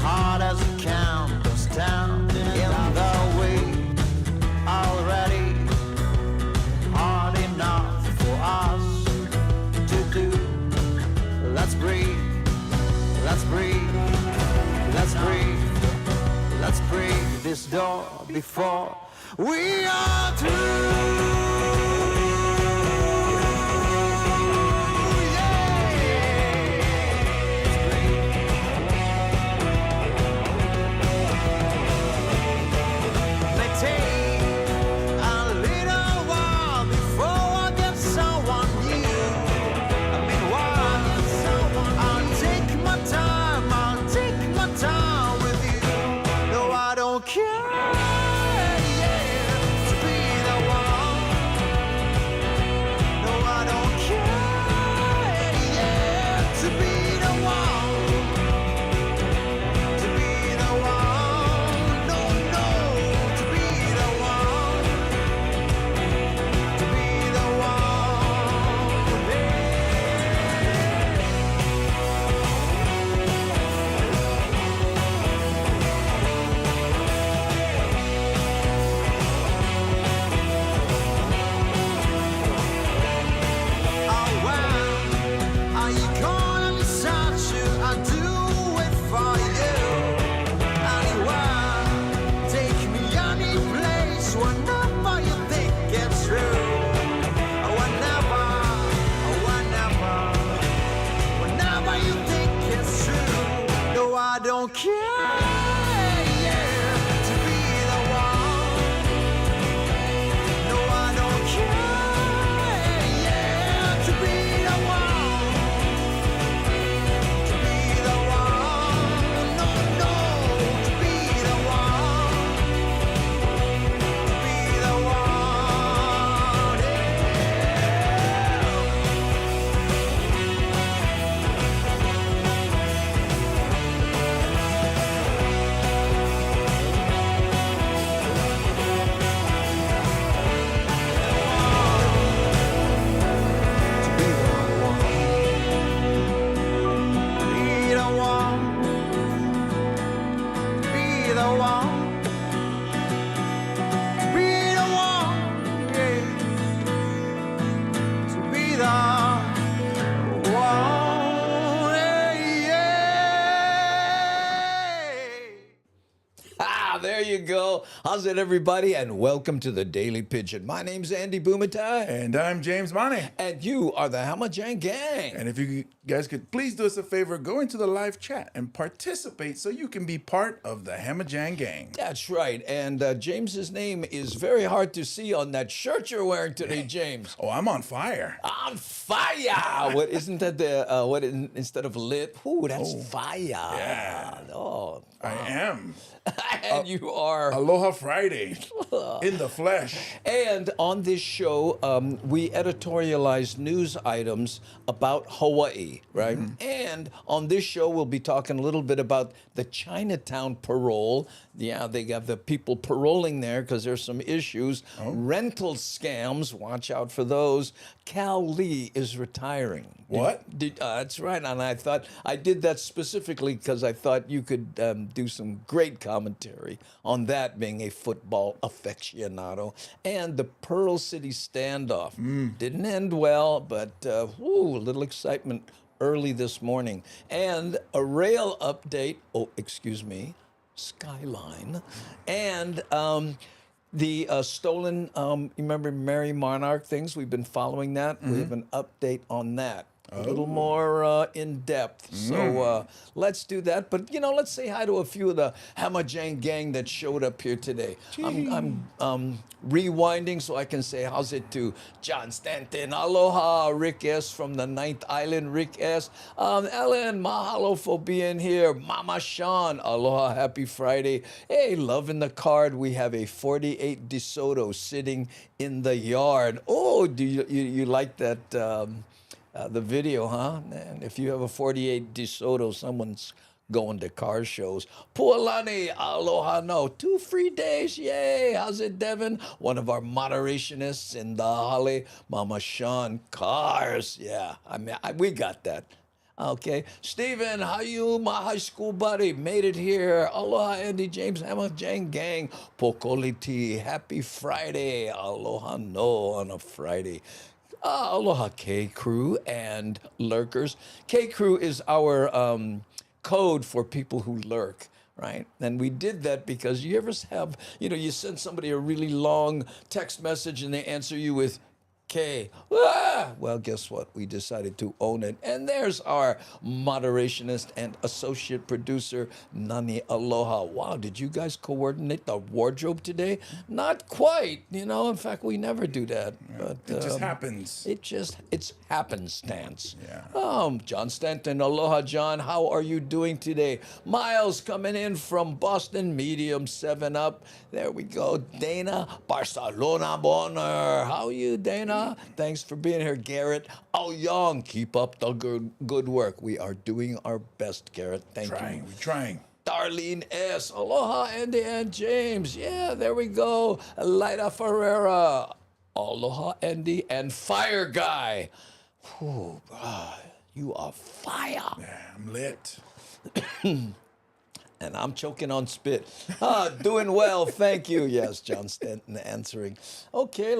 hard as it counts down in the way already. Hard enough for us to do. Let's breathe, let's breathe, let's breathe, let's break this door before we are through. There you go. How's it, everybody? And welcome to the Daily Pidgin. My name's Andy Bumatai. And I'm James Money. And you are the Hamajang Gang. And if you guys could please do us a favor, go into the live chat and participate so you can be part of the Hamajang Gang. That's right. And James's name is very hard to see on that shirt you're wearing today, James. Oh, I'm on fire. On fire. What isn't that the instead of lit? Ooh, that's fire. Yeah. Oh, I am. And you are Aloha Friday in the flesh. And on this show, we editorialize news items about Hawaii, right? Mm-hmm. And on this show, we'll be talking a little bit about the Chinatown parole. Yeah, they got the people paroling there because there's some issues. Rental scams, watch out for those. Cal Lee is retiring. What? That's right. And I thought I did that specifically because I thought you could do some great commentary on that, being a football aficionado. And the Pearl City standoff didn't end well, but a little excitement early this morning. And a rail update. Oh, excuse me. Skyline. And the stolen, you remember Mary Monarch things? We've been following that. We have an update on that. A little more in depth. So let's do that. But, let's say hi to a few of the Hamajang gang that showed up here today. I'm rewinding so I can say how's it to John Stanton. Aloha, Rick S. from the 9th Island. Rick S. Ellen, mahalo for being here. Mama Sean, aloha, happy Friday. Hey, loving the card. We have a 48 DeSoto sitting in the yard. Oh, do you like that? The video, huh? And if you have a 48 DeSoto, someone's going to car shows. Pualani, aloha no. 2 free days, yay. How's it, Devin? One of our moderationists in the Holly. Mama Sean, cars. Yeah, we got that. Okay, Stephen, how you, my high school buddy? Made it here. Aloha, Andy, James, Hammer, Jang Gang, Pokoliti. Happy Friday. Aloha no on a Friday. Aloha K Crew and lurkers. K Crew is our code for people who lurk. Right. And we did that because you ever have, you send somebody a really long text message and they answer you with K. Well, guess what? We decided to own it. And there's our moderationist and associate producer, Nani Aloha. Wow, did you guys coordinate the wardrobe today? Not quite. In fact, we never do that. But It just happens. It's happenstance. Yeah. John Stanton, aloha, John. How are you doing today? Miles coming in from Boston, medium 7 up. There we go. Dana, Barcelona Bonner. How are you, Dana? Thanks for being here, Garrett. Oh, Young, keep up the good work. We are doing our best, Garrett. Thank you. We're trying. Darlene S. Aloha, Andy and James. Yeah, there we go. Lyda Ferreira. Aloha, Andy and Fire Guy. Whew, you are fire. Yeah, I'm lit. And I'm choking on spit. Doing well, thank you. Yes, John Stanton answering. Okay,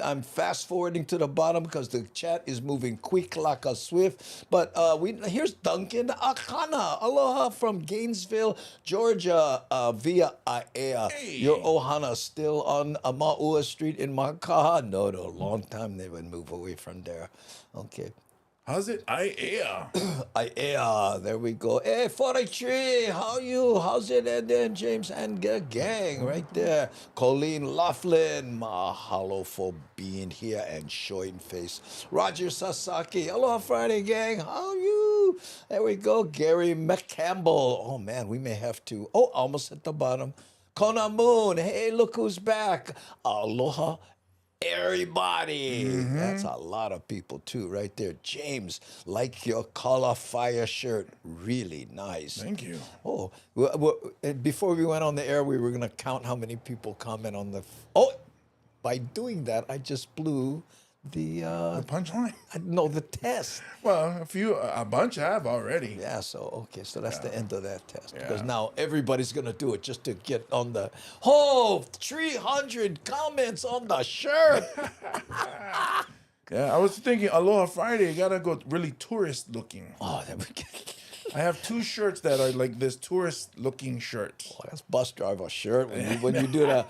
I'm fast forwarding to the bottom because the chat is moving quick like a swift. But here's Duncan Akana. Aloha from Gainesville, Georgia, via Aiea. Hey. Your Ohana still on Maua Street in Makaha? No, long time they would move away from there. Okay. How's it? There we go. Hey, 43, how you? How's it? And then James and gang right there. Colleen Laughlin, mahalo for being here and showing face. Roger Sasaki, aloha Friday gang, how you? There we go. Gary McCampbell. Oh man, we may have to. Oh, almost at the bottom. Kona Moon, hey, look who's back. Aloha. Everybody. That's a lot of people too, right there. James, like your collar fire shirt, really nice. Thank you. Oh, before we went on the air, we were going to count how many people comment on the. By doing that, I just blew the punchline? No, the test. Well, a bunch have already. Yeah, so that's the end of that test. Yeah. Because now everybody's gonna do it just to get on the 300 comments on the shirt. Yeah, I was thinking Aloha Friday, you gotta go really tourist looking. Oh, there we go. I have 2 shirts that are like this tourist looking shirt. Oh, that's bus driver shirt when you do the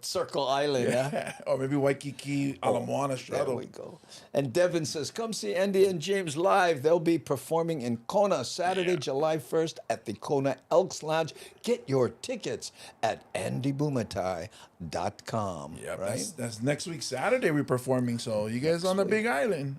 Circle Island, yeah. Or maybe Waikiki, Ala Moana shuttle. There we go. And Devin says, come see Andy and James live. They'll be performing in Kona Saturday, July 1st at the Kona Elks Lounge. Get your tickets at andybumatai.com. Yeah, right? that's next week Saturday we're performing. So you guys on the Big Island,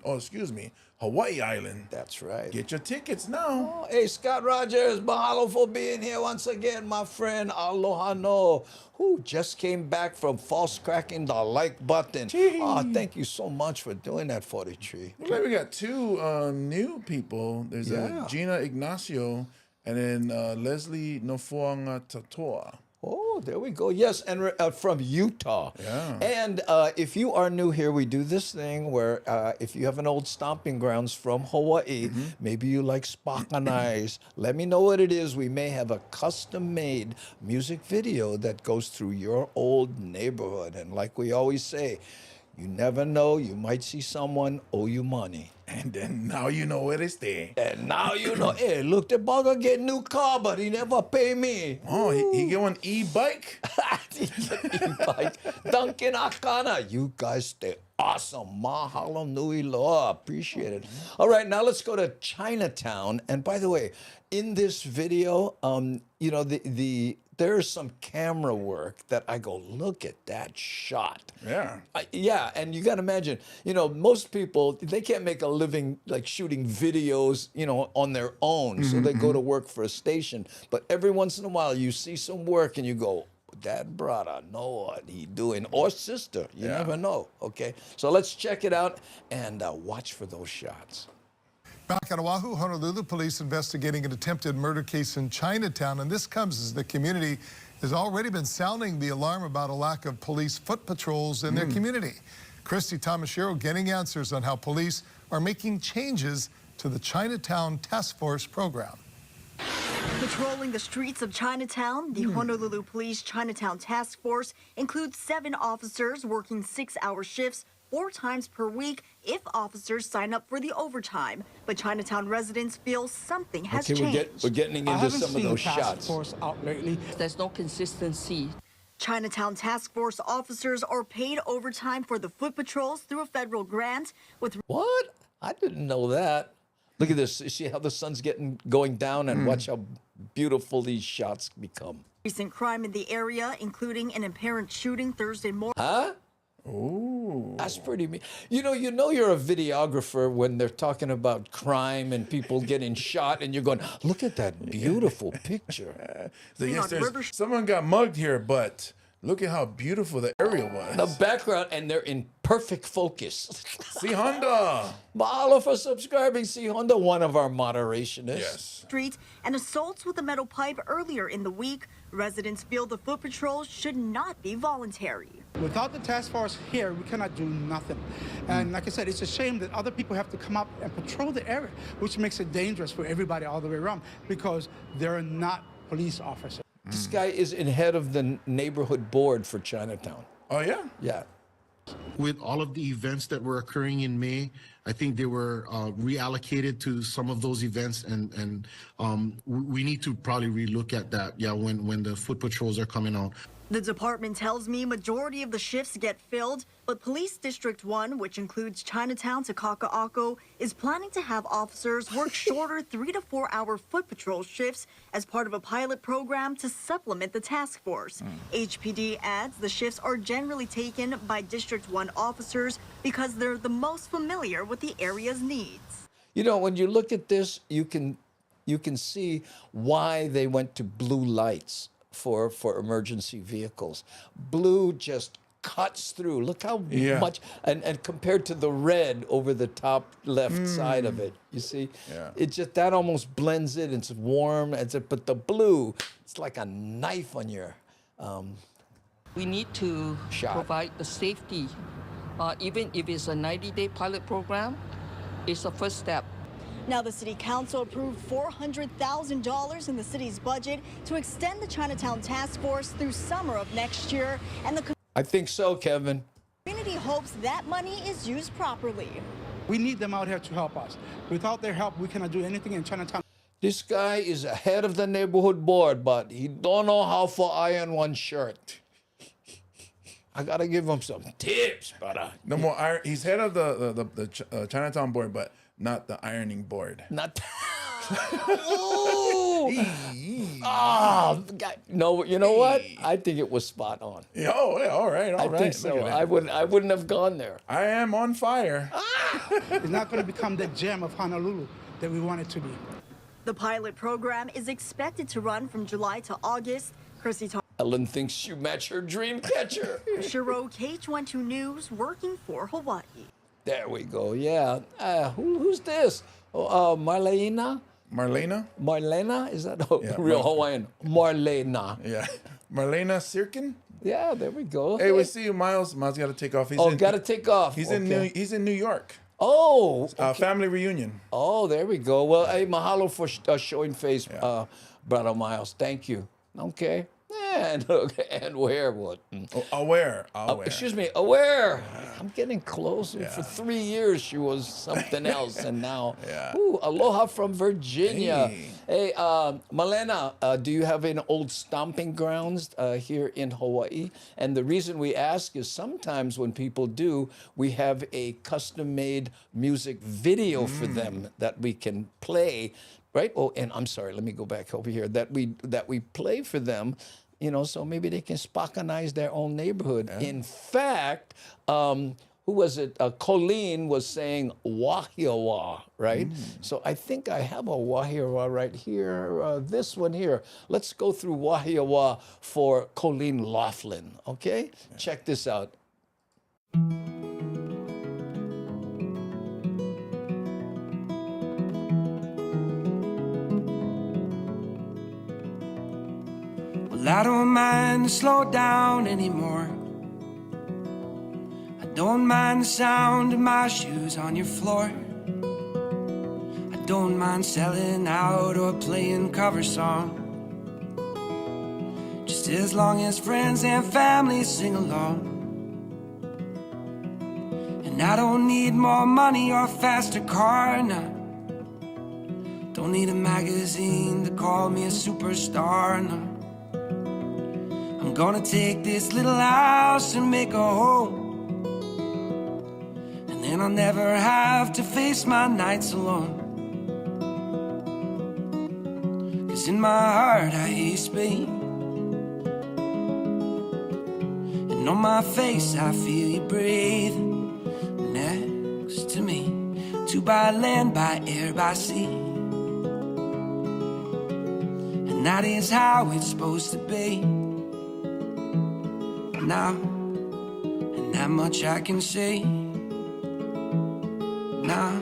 Hawaii Island. That's right. Get your tickets now. Oh, hey, Scott Rogers, mahalo for being here once again, my friend. Aloha no. Who just came back from false cracking the like button. Oh, thank you so much for doing that, 43. Looks like we got 2 new people. There's Gina Ignacio and then Leslie Nofoanga Tatoa. Oh, there we go. Yes, and from Utah. Yeah. And if you are new here, we do this thing where if you have an old stomping grounds from Hawaii, maybe you like Spakanais, let me know what it is. We may have a custom-made music video that goes through your old neighborhood. And like we always say, you never know, you might see someone owe you money. And then now you know where they stay. And now you know, hey, look, the bugger get new car, but he never pay me. Oh, he get one e-bike? E-bike. Duncan Akana, you guys stay awesome. Mahalo nui loa. Appreciate it. All right, now let's go to Chinatown. And by the way, in this video, there's some camera work that I go, look at that shot. Yeah. Yeah, and you got to imagine, most people, they can't make a living like shooting videos, on their own. So they go to work for a station. But every once in a while, you see some work and you go, that brother know what he doing, or sister. You never know, okay? So let's check it out and watch for those shots. Back on Oahu, Honolulu, police investigating an attempted murder case in Chinatown. And this comes as the community has already been sounding the alarm about a lack of police foot patrols in their community. Christy Tomashiro getting answers on how police are making changes to the Chinatown Task Force program. Patrolling the streets of Chinatown, the Honolulu Police Chinatown Task Force includes 7 officers working 6-hour shifts 4 times per week if officers sign up for the overtime. But Chinatown residents feel something has changed. We're getting into some of those shots. Task Force out lately. There's no consistency. Chinatown Task Force officers are paid overtime for the foot patrols through a federal grant with What? I didn't know that. Look at this. See how the sun's going down, and watch how beautiful these shots become. recent crime in the area, including an apparent shooting Thursday morning. Huh? Ooh. That's pretty mean. You know you're a videographer when they're talking about crime and people getting shot, and you're going, look at that beautiful picture. So yes, someone got mugged here, but look at how beautiful the area was. The background, and they're in perfect focus. See Honda. Mahalo for subscribing. See Honda, one of our moderationists. Yes. Street and assaults with a metal pipe earlier in the week. Residents feel the foot patrol should not be voluntary. Without the task force here, we cannot do nothing. And like I said, it's a shame that other people have to come up and patrol the area, which makes it dangerous for everybody all the way around because they're not police officers. This guy is in head of the neighborhood board for Chinatown. Oh, yeah? Yeah. With all of the events that were occurring in May, I think they were reallocated to some of those events, and we need to probably relook at that, yeah, when the foot patrols are coming out. The department tells me majority of the shifts get filled, but Police District 1, which includes Chinatown to Kaka'ako, is planning to have officers work shorter 3 to 4 hour foot patrol shifts as part of a pilot program to supplement the task force. HPD adds the shifts are generally taken by District 1 officers because they're the most familiar with the area's needs. You know, when you look at this, you can see why they went to blue lights for emergency vehicles. Blue just cuts through. Look how much, and compared to the red over the top left side of it, you see, it just, that almost blends in. It's warm, but the blue, it's like a knife on your We need to provide the safety. Even if it's a 90-day pilot program, it's a first step. Now, the City Council approved $400,000 in the city's budget to extend the Chinatown Task Force through summer of next year, and the I think so, Kevin. community hopes that money is used properly. We need them out here to help us. Without their help, we cannot do anything in Chinatown. This guy is a head of the neighborhood board, but he don't know how to iron one shirt. I gotta give him some tips, brother. No more iron. He's head of the Chinatown board, but not the ironing board. Not. No, you know what? I think it was spot on. Oh, yeah, all right. I think so. I wouldn't have gone there. I am on fire. It's not going to become the gem of Honolulu that we want it to be. The pilot program is expected to run from July to August. Chrissy Ellen thinks you match her dream catcher. Shiro, K22 News, working for Hawaii. There we go. Yeah. Who's this? Marlena? Marlena? Marlena? Is that real Hawaiian? Marlena. Yeah. Marlena Sirkin? Yeah, there we go. Hey, we see you, Miles. Miles got to take off. Got to take off. He's in New York. Oh. Okay. Family reunion. Oh, there we go. Well, hey, mahalo for showing face, brother Miles. Thank you. Okay. And where what? Aware. Excuse me, aware. I'm getting closer. For 3 years, she was something else, and now, aloha from Virginia. Hey, Malena, do you have any old stomping grounds here in Hawaii? And the reason we ask is sometimes when people do, we have a custom-made music video for them that we can play. Right? Oh, and I'm sorry. Let me go back over here. That we play for them, you know, so maybe they can spockanize their own neighborhood. Yeah. In fact, who was it? Colleen was saying Wahiawa, right? So I think I have a Wahiawa right here. This one here. Let's go through Wahiawa for Colleen Laughlin. Okay? Yeah. Check this out. I don't mind to slow down anymore. I don't mind the sound of my shoes on your floor. I don't mind selling out or playing cover songs, just as long as friends and family sing along. And I don't need more money or a faster car, no. Don't need a magazine to call me a superstar, no. I'm gonna take this little house and make a home, and then I'll never have to face my nights alone. 'Cause in my heart I hear you speak, and on my face I feel you breathe next to me. To by land, by air, by sea, and that is how it's supposed to be. Now, and that much I can say now.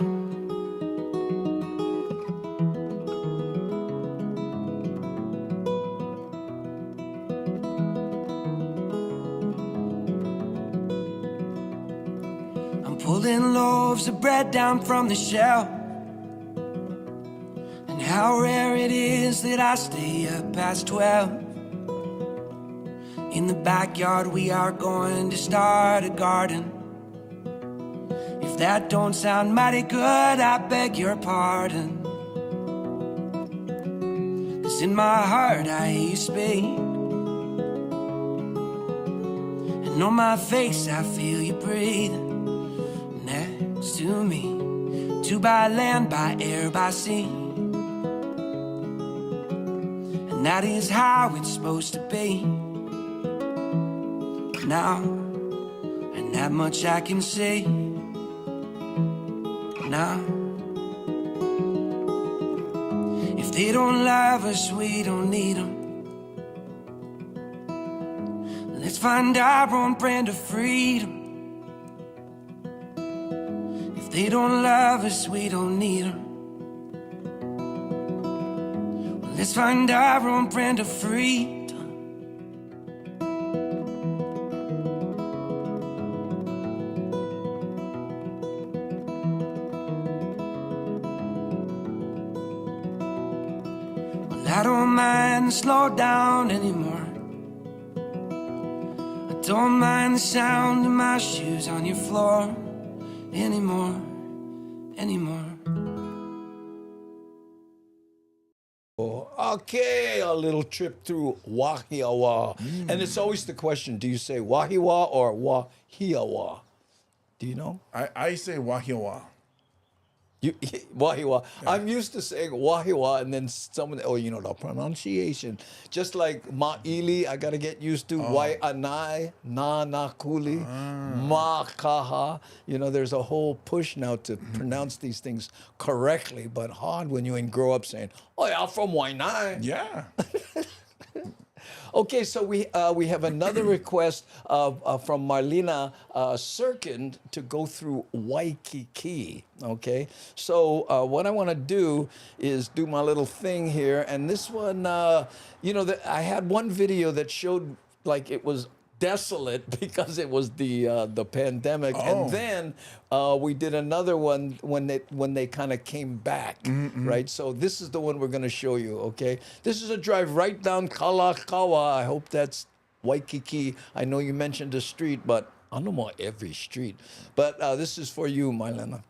I'm pulling loaves of bread down from the shelf, and how rare it is that I stay up past 12. In the backyard we are going to start a garden. If that don't sound mighty good, I beg your pardon. 'Cause in my heart I hear you speak, and on my face I feel you breathe next to me. To by land, by air, by sea, and that is how it's supposed to be. Now, and that much I can say now. If they don't love us, we don't need them. Let's find our own brand of freedom. If they don't love us, we don't need them. Let's find our own brand of freedom. I don't mind the slow down anymore. I don't mind the sound of my shoes on your floor anymore. Okay, a little trip through Wahiawa. And it's always the question, do you say Wahiawa or Wahiawa? Do you know? I say Wahiawa. Wahiawa. Yeah. I'm used to saying Wahiawa, and then someone, the pronunciation. Just like Ma'ili, I got to get used to. Waianai, Nakuli, Makaha. There's a whole push now to pronounce these things correctly, but hard when you grow up saying, "Oh, I'm from Waianai." Yeah. Okay, so we have another request from Marlena Sirkin to go through Waikiki. Okay, so what I want to do is do my little thing here, and this one, I had one video that showed like it was desolate because it was the pandemic, and then we did another one when they kind of came back, right? So this is the one we're going to show you. Okay, this is a drive right down Kalakaua. I hope that's Waikiki. I know you mentioned a street, but I don't know every street. But this is for you, Marlena.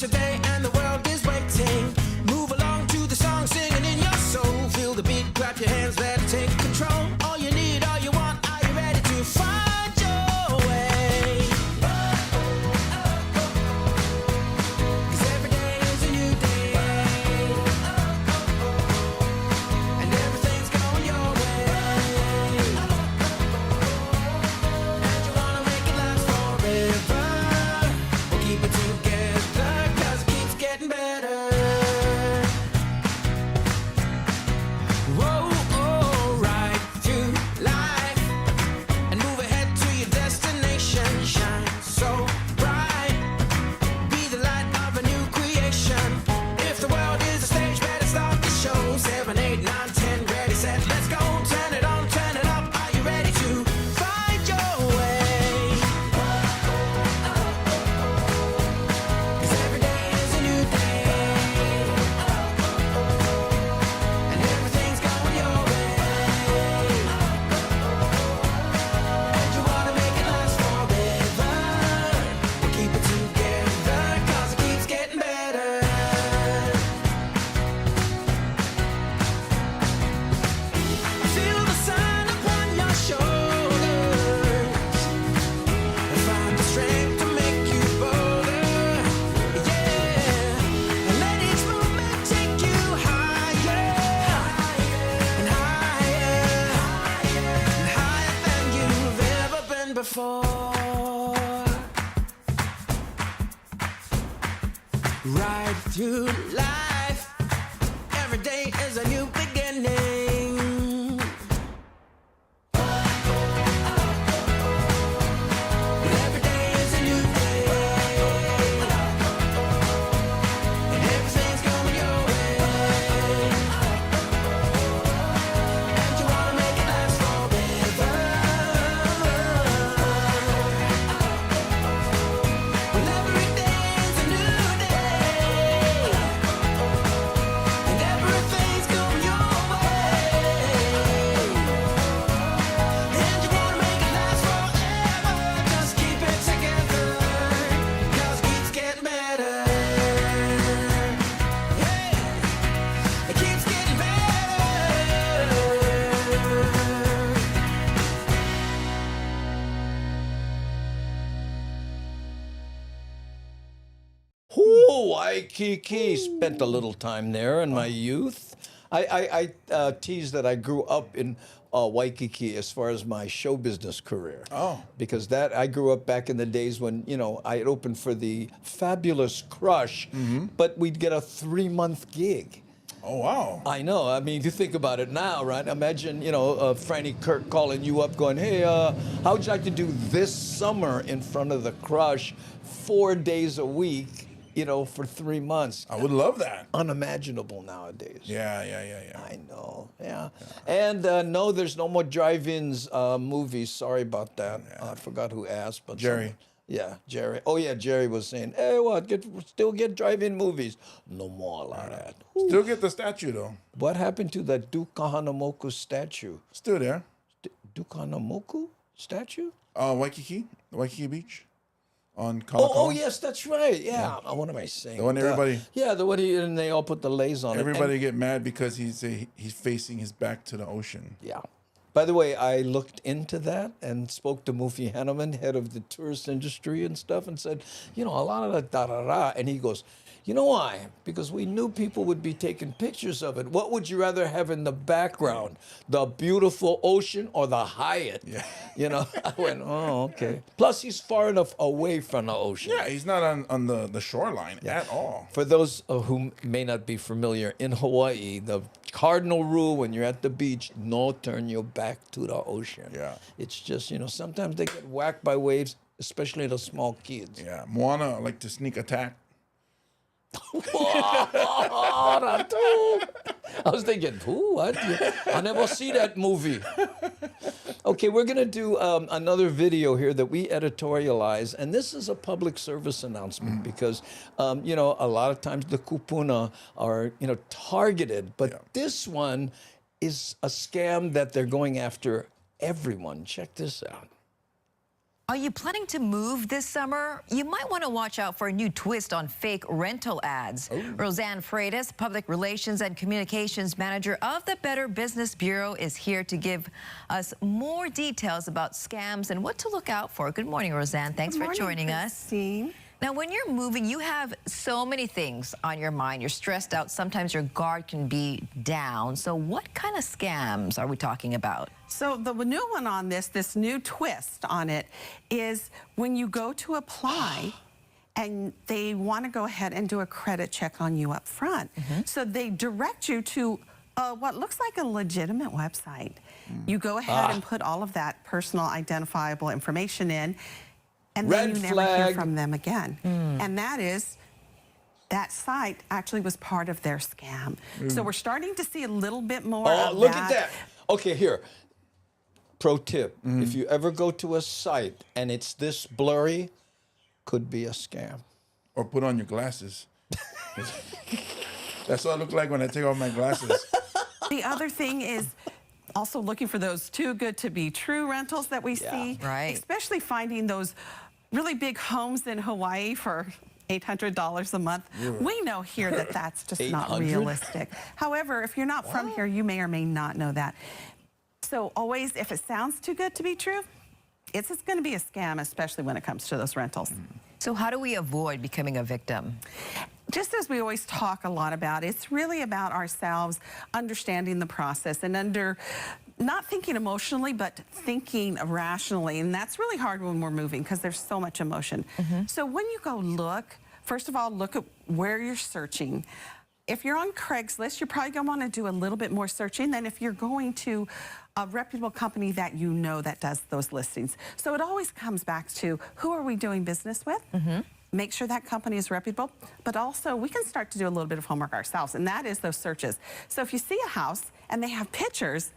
Today and the world is waiting. Move along to the song, singing in your soul. Feel the beat, clap your hands, let it take control. All you need, all you want, are you ready to find your way? Waikiki. Spent a little time there in my youth. I tease that I grew up in Waikiki as far as my show business career. Oh. Because that I grew up back in the days when, you know, I had opened for the Fabulous Crush, but we'd get a 3-month gig. Oh, wow. I know. I mean, if you think about it now, right? Imagine, you know, Franny Kirk calling you up going, hey, how would you like to do this summer in front of the Crush 4 days a week, you know, for 3 months? I would love that. Unimaginable nowadays. Yeah. I know, yeah. And no, there's no more drive-ins movies. Sorry about that. I forgot who asked, but Jerry. Yeah, Jerry. Oh, yeah, Jerry was saying, hey, what, still get drive-in movies. No more like that. Still get the statue, though. What happened to the Duke Kahanamoku statue? Still there. Duke Kahanamoku statue? Waikiki Beach on Kalakaua. Oh, yes, that's right. Yeah. What am I saying? The one everybody... Yeah, the one and they all put the lays on Everybody it. get mad because he's facing his back to the ocean. Yeah. By the way, I looked into that and spoke to Mufi Henneman, head of the tourist industry and stuff, and said, you know, a lot of the da-da-da. And he goes, you know why? Because we knew people would be taking pictures of it. What would you rather have in the background? The beautiful ocean or the Hyatt? Yeah. You know, I went, oh, okay. Plus, he's far enough away from the ocean. Yeah, he's not on the shoreline at all. For those who may not be familiar, in Hawaii, the cardinal rule when you're at the beach, no turn your back to the ocean. Yeah. It's just, you know, sometimes they get whacked by waves, especially the small kids. Yeah, Moana like to sneak attack. I was thinking, who? What? I never see that movie. Okay, we're going to do another video here that we editorialize, and this is a public service announcement because, you know, a lot of times the kupuna are, you know, targeted, but this one is a scam that they're going after everyone. Check this out. Are you planning to move this summer? You might want to watch out for a new twist on fake rental ads. Roseanne Freitas, Public Relations and Communications Manager of the Better Business Bureau, is here to give us more details about scams and what to look out for. Good morning, Roseanne. Thanks for joining us. Now, when you're moving, you have so many things on your mind. You're stressed out. Sometimes your guard can be down. So what kind of scams are we talking about? So the new one on this new twist on it is when you go to apply and they want to go ahead and do a credit check on you up front. So they direct you to what looks like a legitimate website. You go ahead and put all of that personal identifiable information in, and then you never hear from them again. And that site actually was part of their scam. So we're starting to see a little bit more of look that. at that. Okay, here. Pro tip, if you ever go to a site and it's this blurry, could be a scam. Or put on your glasses. That's what I look like when I take off my glasses. The other thing is also looking for those too good to be true rentals that we see. Right. Especially finding those really big homes in Hawaii for $800 a month. We know here that that's just not realistic. However, if you're not from here, you may or may not know that. So always, if it sounds too good to be true, it's going to be a scam, especially when it comes to those rentals. So how do we avoid becoming a victim? Just as we always talk a lot about, it's really about ourselves understanding the process and not thinking emotionally, but thinking rationally. And that's really hard when we're moving because there's so much emotion. So when you go look, first of all, look at where you're searching. If you're on Craigslist, you're probably going to want to do a little bit more searching than if you're going to a reputable company that you know that does those listings. So it always comes back to who are we doing business with? Make sure that company is reputable, but also we can start to do a little bit of homework ourselves, and that is those searches. So if you see a house and they have pictures,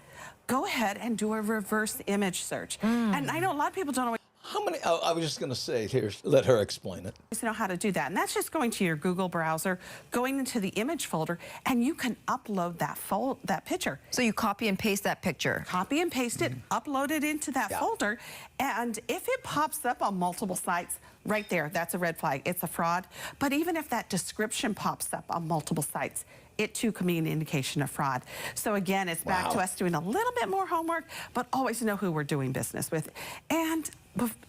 go ahead and do a reverse image search. And I know a lot of people don't always How many? I was just going to say, here, let her explain it. know how to do that. And that's just going to your Google browser, going into the image folder, and you can upload that picture. So you copy and paste that picture. Copy and paste it, upload it into that folder, and if it pops up on multiple sites, right there, that's a red flag. It's a fraud. But even if that description pops up on multiple sites, it too could be an indication of fraud. So again, it's back to us doing a little bit more homework, but always know who we're doing business with. And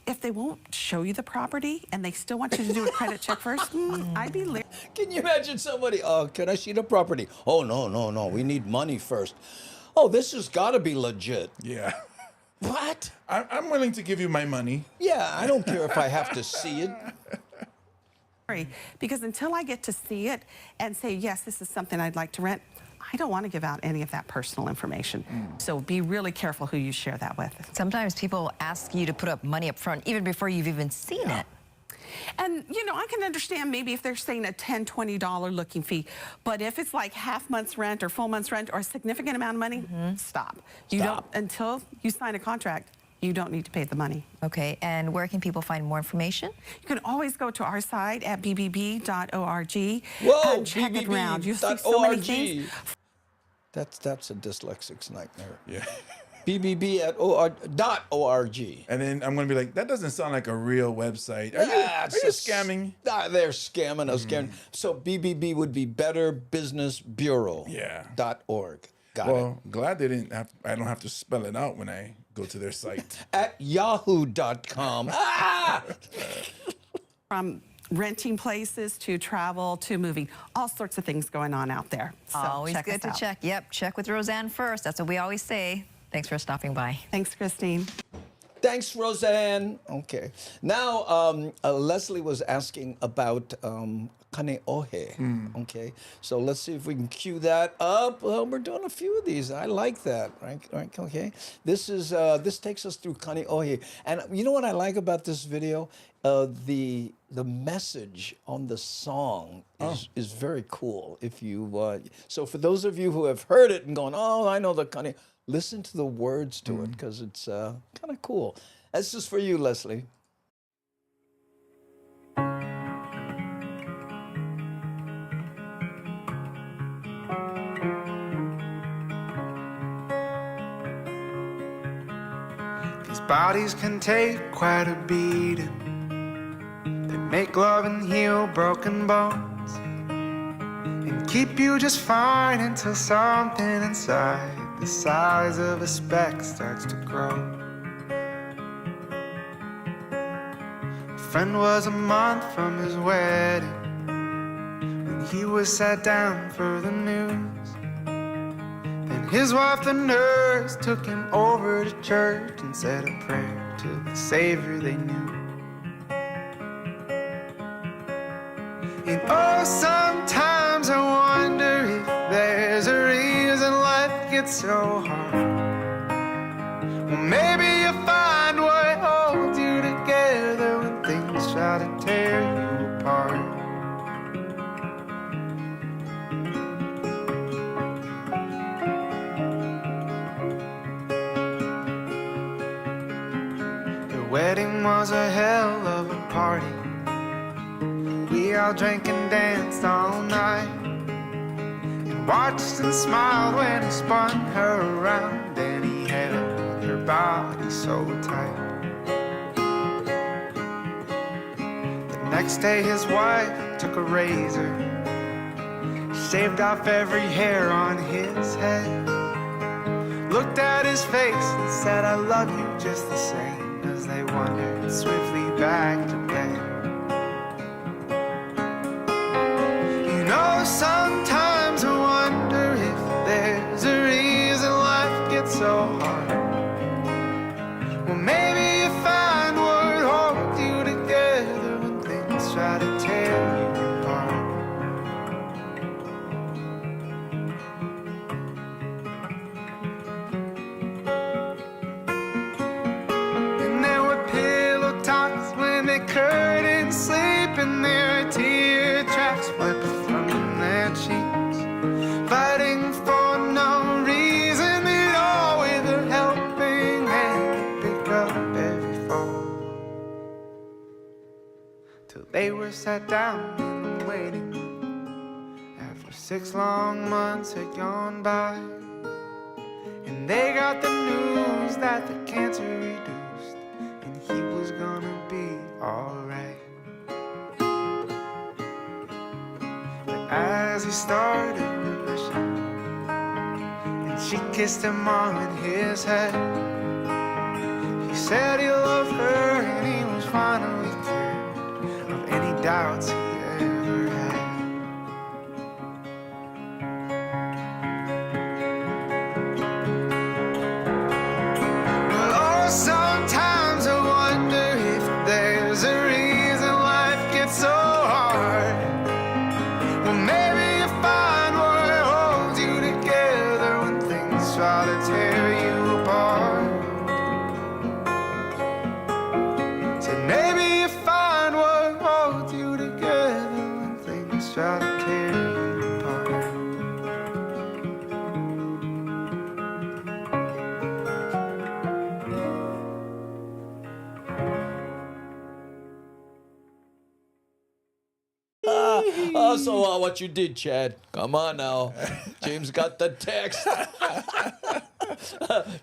if they won't show you the property and they still want you to do a credit check first, I'd be leery. Can you imagine somebody, can I see the property? Oh, no, we need money first. Oh, this has got to be legit. Yeah. What? I'm willing to give you my money. Yeah, I don't care if I have to see it. Because until I get to see it and say, yes, this is something I'd like to rent, I don't want to give out any of that personal information. So be really careful who you share that with. Sometimes people ask you to put up money up front even before you've even seen it. And, you know, I can understand maybe if they're saying a $10, $20 looking fee, but if it's like half month's rent or full month's rent or a significant amount of money, stop. You don't, until you sign a contract, you don't need to pay the money. Okay, and where can people find more information? You can always go to our site at bbb.org Whoa, and check it around. You'll see so many things. That's a dyslexic's nightmare. Yeah. bbb.org. And then I'm going to be like, that doesn't sound like a real website. Are you scamming? They're scamming us. So BBB would be Better Business Bureau. Yeah. .org. Got Well, glad they didn't have. I don't have to spell it out when I go to their site. At yahoo.com. From renting places to travel to moving, all sorts of things going on out there. So Always good to check. Yep, check with Roseanne first. That's what we always say. Thanks for stopping by. Thanks, Christine. Thanks, Roseanne. Okay. Now, Leslie was asking about Kaneohe. Okay. So let's see if we can cue that up. We're doing a few of these. I like that. Right. Okay. This takes us through Kaneohe. And you know what I like about this video? The message on the song is very cool. If you so for those of you who have heard it and gone, oh, I know the Kaneohe, listen to the words to it because it's kind of cool. This is for you, Leslie. These bodies can take quite a beating. They make love and heal broken bones and keep you just fine until something inside the size of a speck starts to grow. A friend was a month from his wedding when he was sat down for the news. Then his wife, the nurse, took him over to church and said a prayer to the Savior they knew. And oh, sometimes I wonder if there's a reason life gets so hard. Well, maybe you'll find what holds you together when things try to tear you apart. The wedding was a hell of a party. We all drank and danced all night and watched and smiled when he spun her around and he held her body so tight. The next day his wife took a razor, shaved off every hair on his head, looked at his face and said, I love you just the same, as they wandered swiftly back to bed. Sometimes I wonder if there's a reason life gets so hard. Well, maybe you find what holds you together when things try to tear you apart. And there were pillow talks when they couldn't sleep, and there were tear tracks wiped from their cheeks, fighting for no reason at all, with a helping hand to pick up every fall, till they were sat down in the waiting room after 6 long months had gone by, and they got the news that the cancer reduced and he was gonna be alright. As he started ocean. And she kissed him on his head. He said he loved her and he was finally cured of any doubts he ever had. Oh, sometimes I wonder if there's a reason life gets so hard. Well, maybe you find what holds you together when things try to tear you apart. Said maybe you find what holds you together when things try to tear you apart. So what you did, Chad? Come on now. James got the text.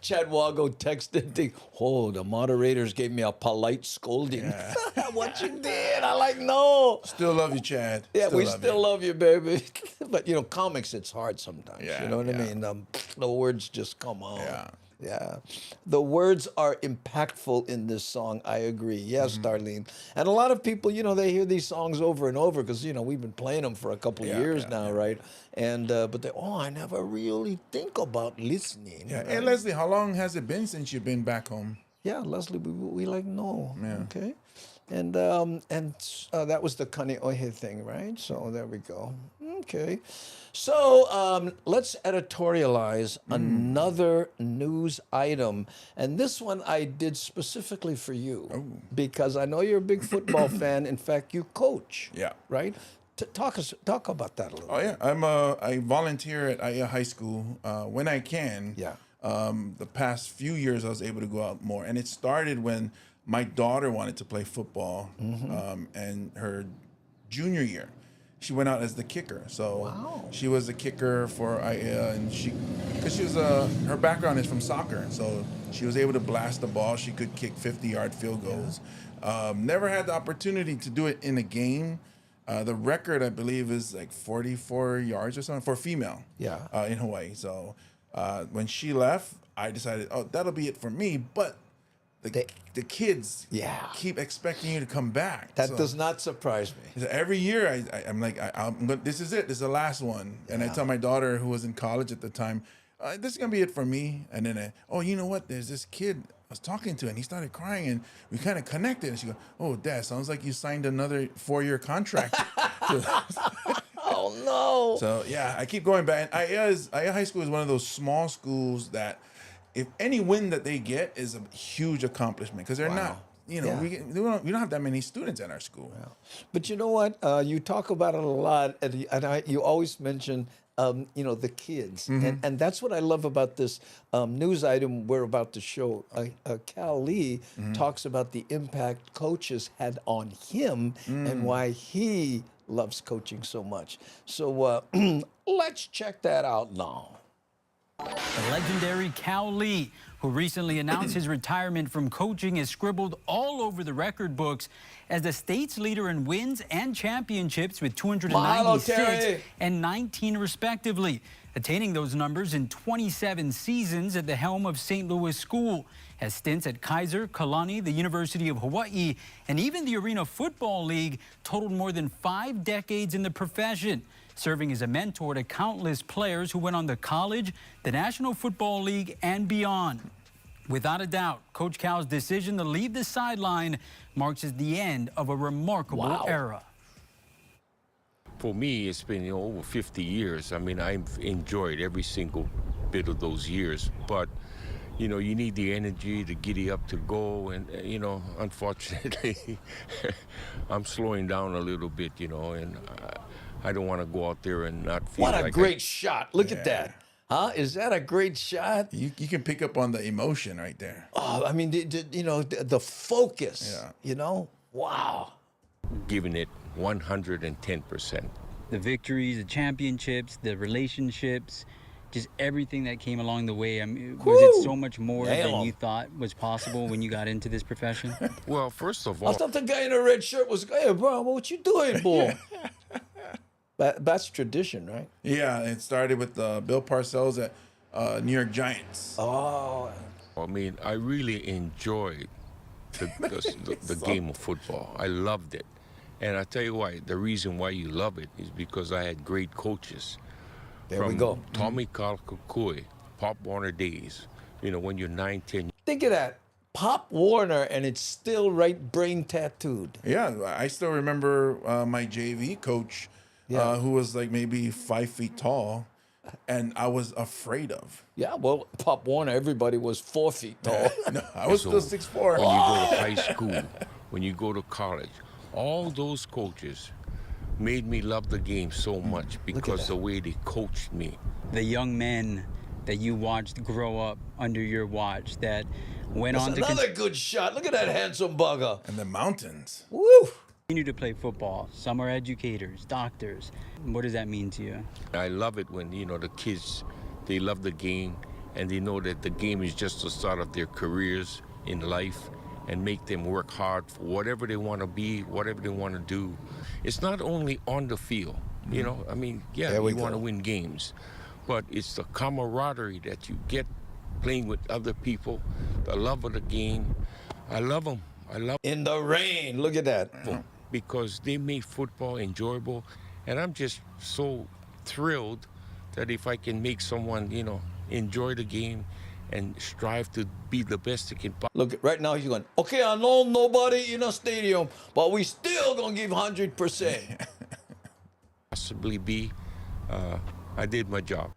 Chad Wago texted, oh, the moderators gave me a polite scolding. Yeah. What you did? I like, no. Still love you, Chad. Yeah, we love still love you, baby. But, you know, comics, it's hard sometimes. Yeah, you know what I yeah. mean? The words just come on. Yeah. Yeah. The words are impactful in this song. I agree. Yes, Darlene. And a lot of people, you know, they hear these songs over and over because, you know, we've been playing them for a couple of years now, right? And, but they, I never really think about listening. Yeah. Right? Hey, Leslie, how long has it been since you've been back home? Yeah, Leslie, we like, no. Yeah. Okay. And that was the Kaneohe thing, right? So there we go. Okay. So let's editorialize another news item. And this one I did specifically for you because I know you're a big football fan. In fact, you coach. Yeah. Right? Talk about that a little bit. Oh, yeah. I volunteer at Wahiawa High School when I can. Yeah. The past few years, I was able to go out more. And it started when my daughter wanted to play football, and her junior year, she went out as the kicker. So she was the kicker for and because she was her background is from soccer, so she was able to blast the ball. She could kick 50-yard field goals. Never had the opportunity to do it in a game. The record, I believe, is like 44 yards or something for female. Yeah. In Hawaii. So when she left, I decided, that'll be it for me. But the kids keep expecting you to come back. That does not surprise me. Every year, I'm like, this is it. This is the last one. Yeah. And I tell my daughter, who was in college at the time, this is going to be it for me. And then, you know what? There's this kid I was talking to, and he started crying, and we kind of connected. And she goes, oh, Dad, sounds like you signed another 4-year contract. Oh, no. So, yeah, I keep going back. And Wahiawa High School is one of those small schools that if any win that they get is a huge accomplishment because they're not, we don't have that many students at our school. Yeah. But you know what? You talk about it a lot, and you always mention, the kids. And that's what I love about this news item we're about to show. Cal Lee talks about the impact coaches had on him and why he loves coaching so much. So let's check that out now. The legendary Cal Lee, who recently announced his retirement from coaching, is scribbled all over the record books as the state's leader in wins and championships with 296 and 19 respectively, attaining those numbers in 27 seasons at the helm of St. Louis School, has stints at Kaiser, Kalani, the University of Hawaii, and even the Arena Football League, totaled more than 5 decades in the profession, serving as a mentor to countless players who went on to college, the National Football League, and beyond. Without a doubt, Coach Cal's decision to leave the sideline marks the end of a remarkable era. For me, it's been over 50 years. I mean, I've enjoyed every single bit of those years, but you need the energy to giddy up to go, and unfortunately, I'm slowing down a little bit, and I don't want to go out there and not feel like... What a like great shot. Look at that. Huh? Is that a great shot? You can pick up on the emotion right there. Oh, I mean, the focus, Wow. Giving it 110%. The victories, the championships, the relationships, just everything that came along the way. I mean, was it so much more than you thought was possible when you got into this profession? Well, first of all... I thought the guy in the red shirt was, hey, bro, what you doing, boy? That's tradition, right? Yeah, it started with Bill Parcells at New York Giants. Oh. I mean, I really enjoyed the game of football. I loved it. And I tell you why, the reason why you love it is because I had great coaches. There we go. Tommy Kalakukui, Pop Warner days, when you're 9, 10. Think of that. Pop Warner, and it's still right brain tattooed. Yeah, I still remember my JV coach, who was like maybe 5 feet tall, and I was afraid of. Yeah, well, Pop Warner, everybody was 4 feet tall. No, I was still 6'4". When you go to high school, when you go to college, all those coaches made me love the game so much because the way they coached me. The young men that you watched grow up under your watch that went on to another good shot. Look at that handsome bugger. And the mountains. Woo! Continue to play football. Some are educators, doctors. What does that mean to you? I love it when, the kids, they love the game and they know that the game is just the start of their careers in life and make them work hard for whatever they want to be, whatever they want to do. It's not only on the field, I mean, yeah, you want to win games, but it's the camaraderie that you get playing with other people, the love of the game. I love them. I love in the rain. Look at that. Because they make football enjoyable, and I'm just so thrilled that if I can make someone, enjoy the game and strive to be the best they can. Look, right now he's going, okay, I know nobody in a stadium, but we still going to give 100%. Possibly be, I did my job.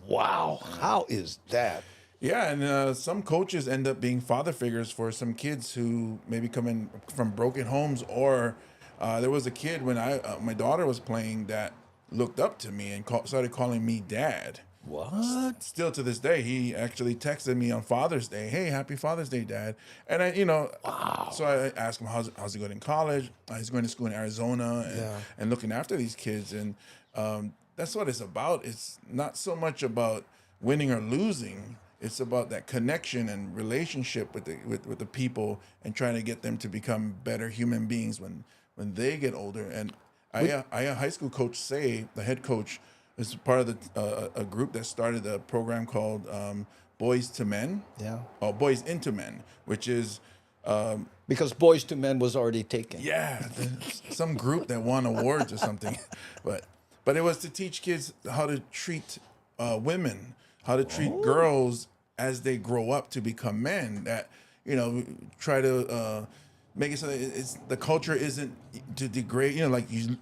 Wow, how is that? Yeah, and some coaches end up being father figures for some kids who maybe come in from broken homes, or there was a kid when my daughter was playing that looked up to me and started calling me dad. What? Still to this day, he actually texted me on Father's Day, "Hey, happy Father's Day, Dad." And wow. So I asked him how's he going in college. He's going to school in Arizona and looking after these kids, and that's what it's about. It's not so much about winning or losing. It's about that connection and relationship with the people, and trying to get them to become better human beings when they get older. And I high school coach the head coach, is part of a group that started a program called Boys to Men. Yeah. Oh, Boys into Men, which is because Boys to Men was already taken. Yeah, some group that won awards or something, but it was to teach kids how to treat women, how to treat girls as they grow up to become men. That try to make it so that the culture isn't to degrade.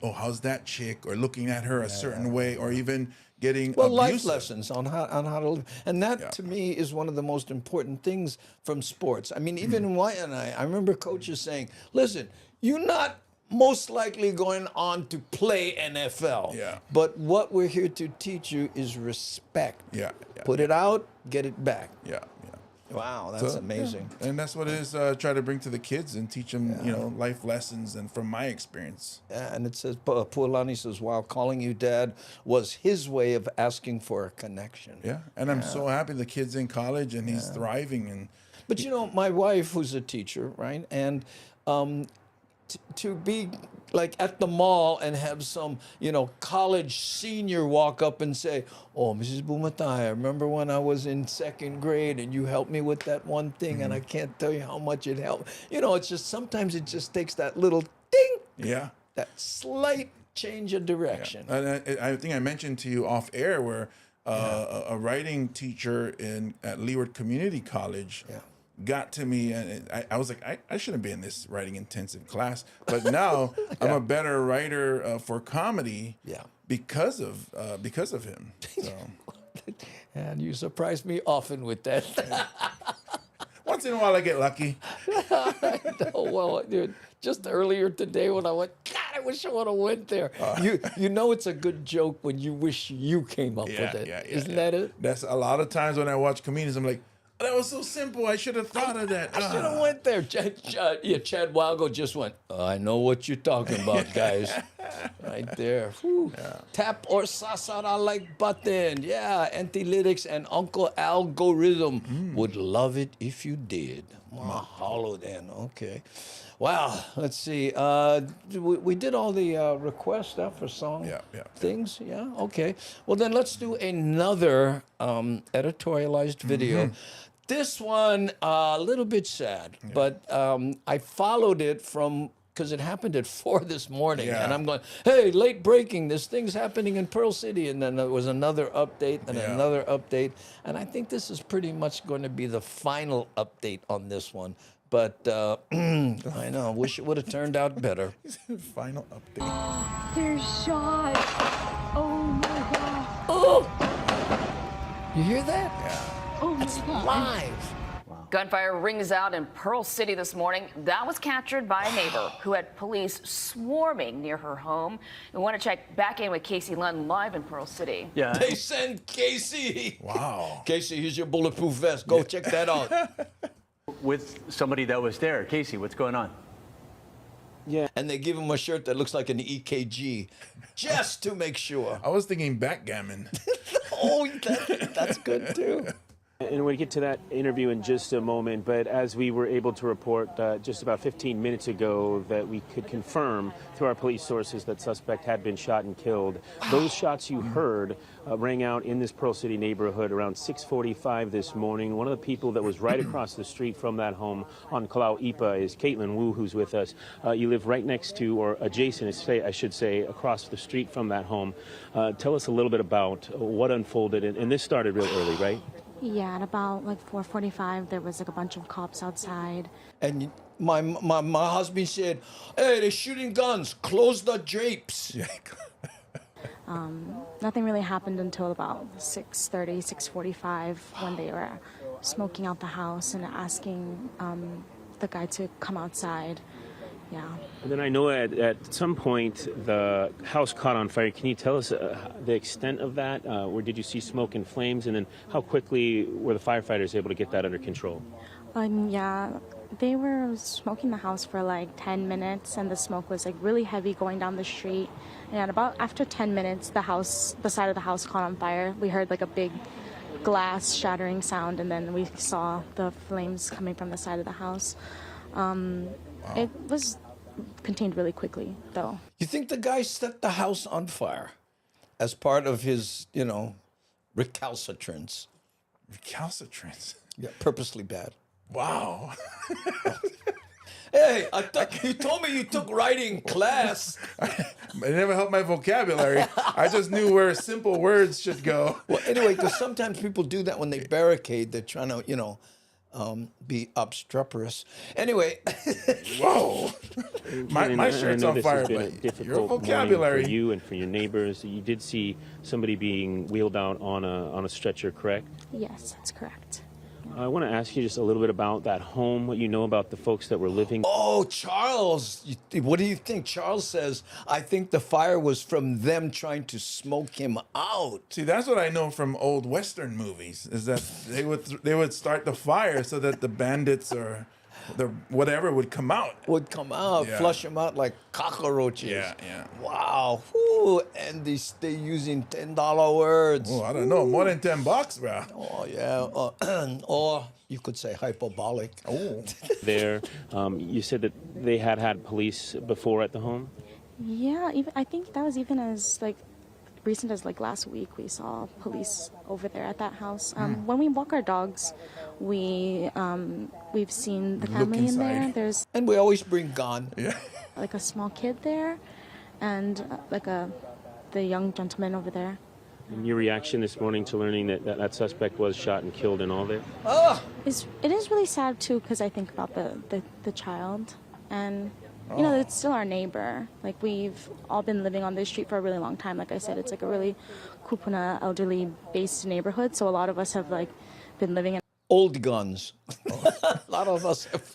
How's that chick, or looking at her a certain way, or even getting life lessons on how to live. And that to me is one of the most important things from sports. I mean, even in Wahiawa, I remember coaches saying, "Listen, you're not most likely going on to play NFL. Yeah. But what we're here to teach you is respect. Yeah. Put it out, get it back." Yeah. Wow, that's amazing. Yeah. And that's what it is, try to bring to the kids and teach them, life lessons, and from my experience. Yeah, and it says, Pualani says, wow, calling you dad was his way of asking for a connection. Yeah, and I'm so happy the kid's in college and he's thriving. But my wife, who's a teacher, right, and to be like at the mall and have some, college senior walk up and say, "Oh, Mrs. Bumatai, I remember when I was in second grade and you helped me with that one thing, and I can't tell you how much it helped." It's just sometimes it just takes that little ding. Yeah. That slight change of direction. Yeah. And I think I mentioned to you off air where a writing teacher at Leeward Community College got to me, and I was like, I shouldn't be in this writing intensive class, but now I'm a better writer for comedy because of him. So. And you surprise me often with that. Once in a while I get lucky. I know. Well, dude, just earlier today when I went, God, I wish I would have went there. It's a good joke when you wish you came up with it. Isn't that it? That's a lot of times when I watch comedians, I'm like, that was so simple. I should have thought of that. I should have went there. Chad Walgo just went, I know what you're talking about, guys. Right there. Whew. Tap or sasara like button. Yeah, Antilytics and Uncle Algorithm would love it if you did. Mahalo then. Okay. Wow. Let's see. We did all the requests for song things. Yeah. Okay. Well, then let's do another editorialized video. This one, a little bit sad, but I followed it from, because it happened at 4 this morning, and I'm going, hey, late breaking, this thing's happening in Pearl City, and then there was another update and another update, and I think this is pretty much going to be the final update on this one. But I know, wish it would have turned out better. Final update. They're shot. Oh my God. Oh! You hear that? Yeah. Oh my God. Live. Gunfire rings out in Pearl City this morning. That was captured by a neighbor who had police swarming near her home. We want to check back in with Casey Lund live in Pearl City. Yeah. They send Casey. Wow. Casey, here's your bulletproof vest. Go check that out. With somebody that was there. Casey, what's going on? Yeah. And they give him a shirt that looks like an EKG, just to make sure. I was thinking backgammon. Oh, that's good too. And we'll get to that interview in just a moment, but as we were able to report just about 15 minutes ago that we could confirm through our police sources that suspect had been shot and killed. Those shots you heard rang out in this Pearl City neighborhood around 6:45 this morning. One of the people that was right across the street from that home on Kalauipa is Caitlin Wu, who's with us. You live right next to, or adjacent, I should say, across the street from that home. Tell us a little bit about what unfolded, and this started real early, right? Yeah, at about like 4:45, there was like a bunch of cops outside. And my husband said, hey, they're shooting guns. Close the drapes. Nothing really happened until about 6:30, 6:45 when they were smoking out the house and asking the guy to come outside. Yeah. And then I know at some point the house caught on fire. Can you tell us the extent of that? Where did you see smoke and flames? And then how quickly were the firefighters able to get that under control? Yeah, they were smoking the house for like 10 minutes and the smoke was like really heavy going down the street. And about after 10 minutes, the side of the house caught on fire. We heard like a big glass shattering sound and then we saw the flames coming from the side of the house. It was contained really quickly, though. You think the guy set the house on fire as part of his, recalcitrance? Recalcitrance? Yeah, purposely bad. Wow. Hey, I thought you told me you took writing class. It never helped my vocabulary. I just knew where simple words should go. Well, anyway, because sometimes people do that when they barricade. They're trying to, be obstreperous. Anyway. Whoa. My shirt's on fire, but your vocabulary. For you and for your neighbors, you did see somebody being wheeled out on a stretcher, correct? Yes, that's correct. I want to ask you just a little bit about that home, what you know about the folks that were living. Oh, Charles, what do you think? Charles says, I think the fire was from them trying to smoke him out. See, that's what I know from old Western movies, is that they would start the fire so that the bandits or the whatever would come out. Flush them out like cockroaches. Yeah. Wow. Ooh, and they're using $10 words. Oh, I don't know. More than $10, bro. Oh, yeah. Or you could say hyperbolic. Oh. There, you said that they had police before at the home? Yeah, I think that was even as recent as last week. We saw police over there at that house. When we walk our dogs, we've seen the family in there. And we always bring gun. Yeah. Like a small kid there, and the young gentleman over there. And your reaction this morning to learning that suspect was shot and killed and all that? It is really sad too, because I think about the child, and it's still our neighbor. We've all been living on this street for a really long time. Like I said, it's a really kupuna, elderly-based neighborhood. So a lot of us have been living in old guns. A lot of us have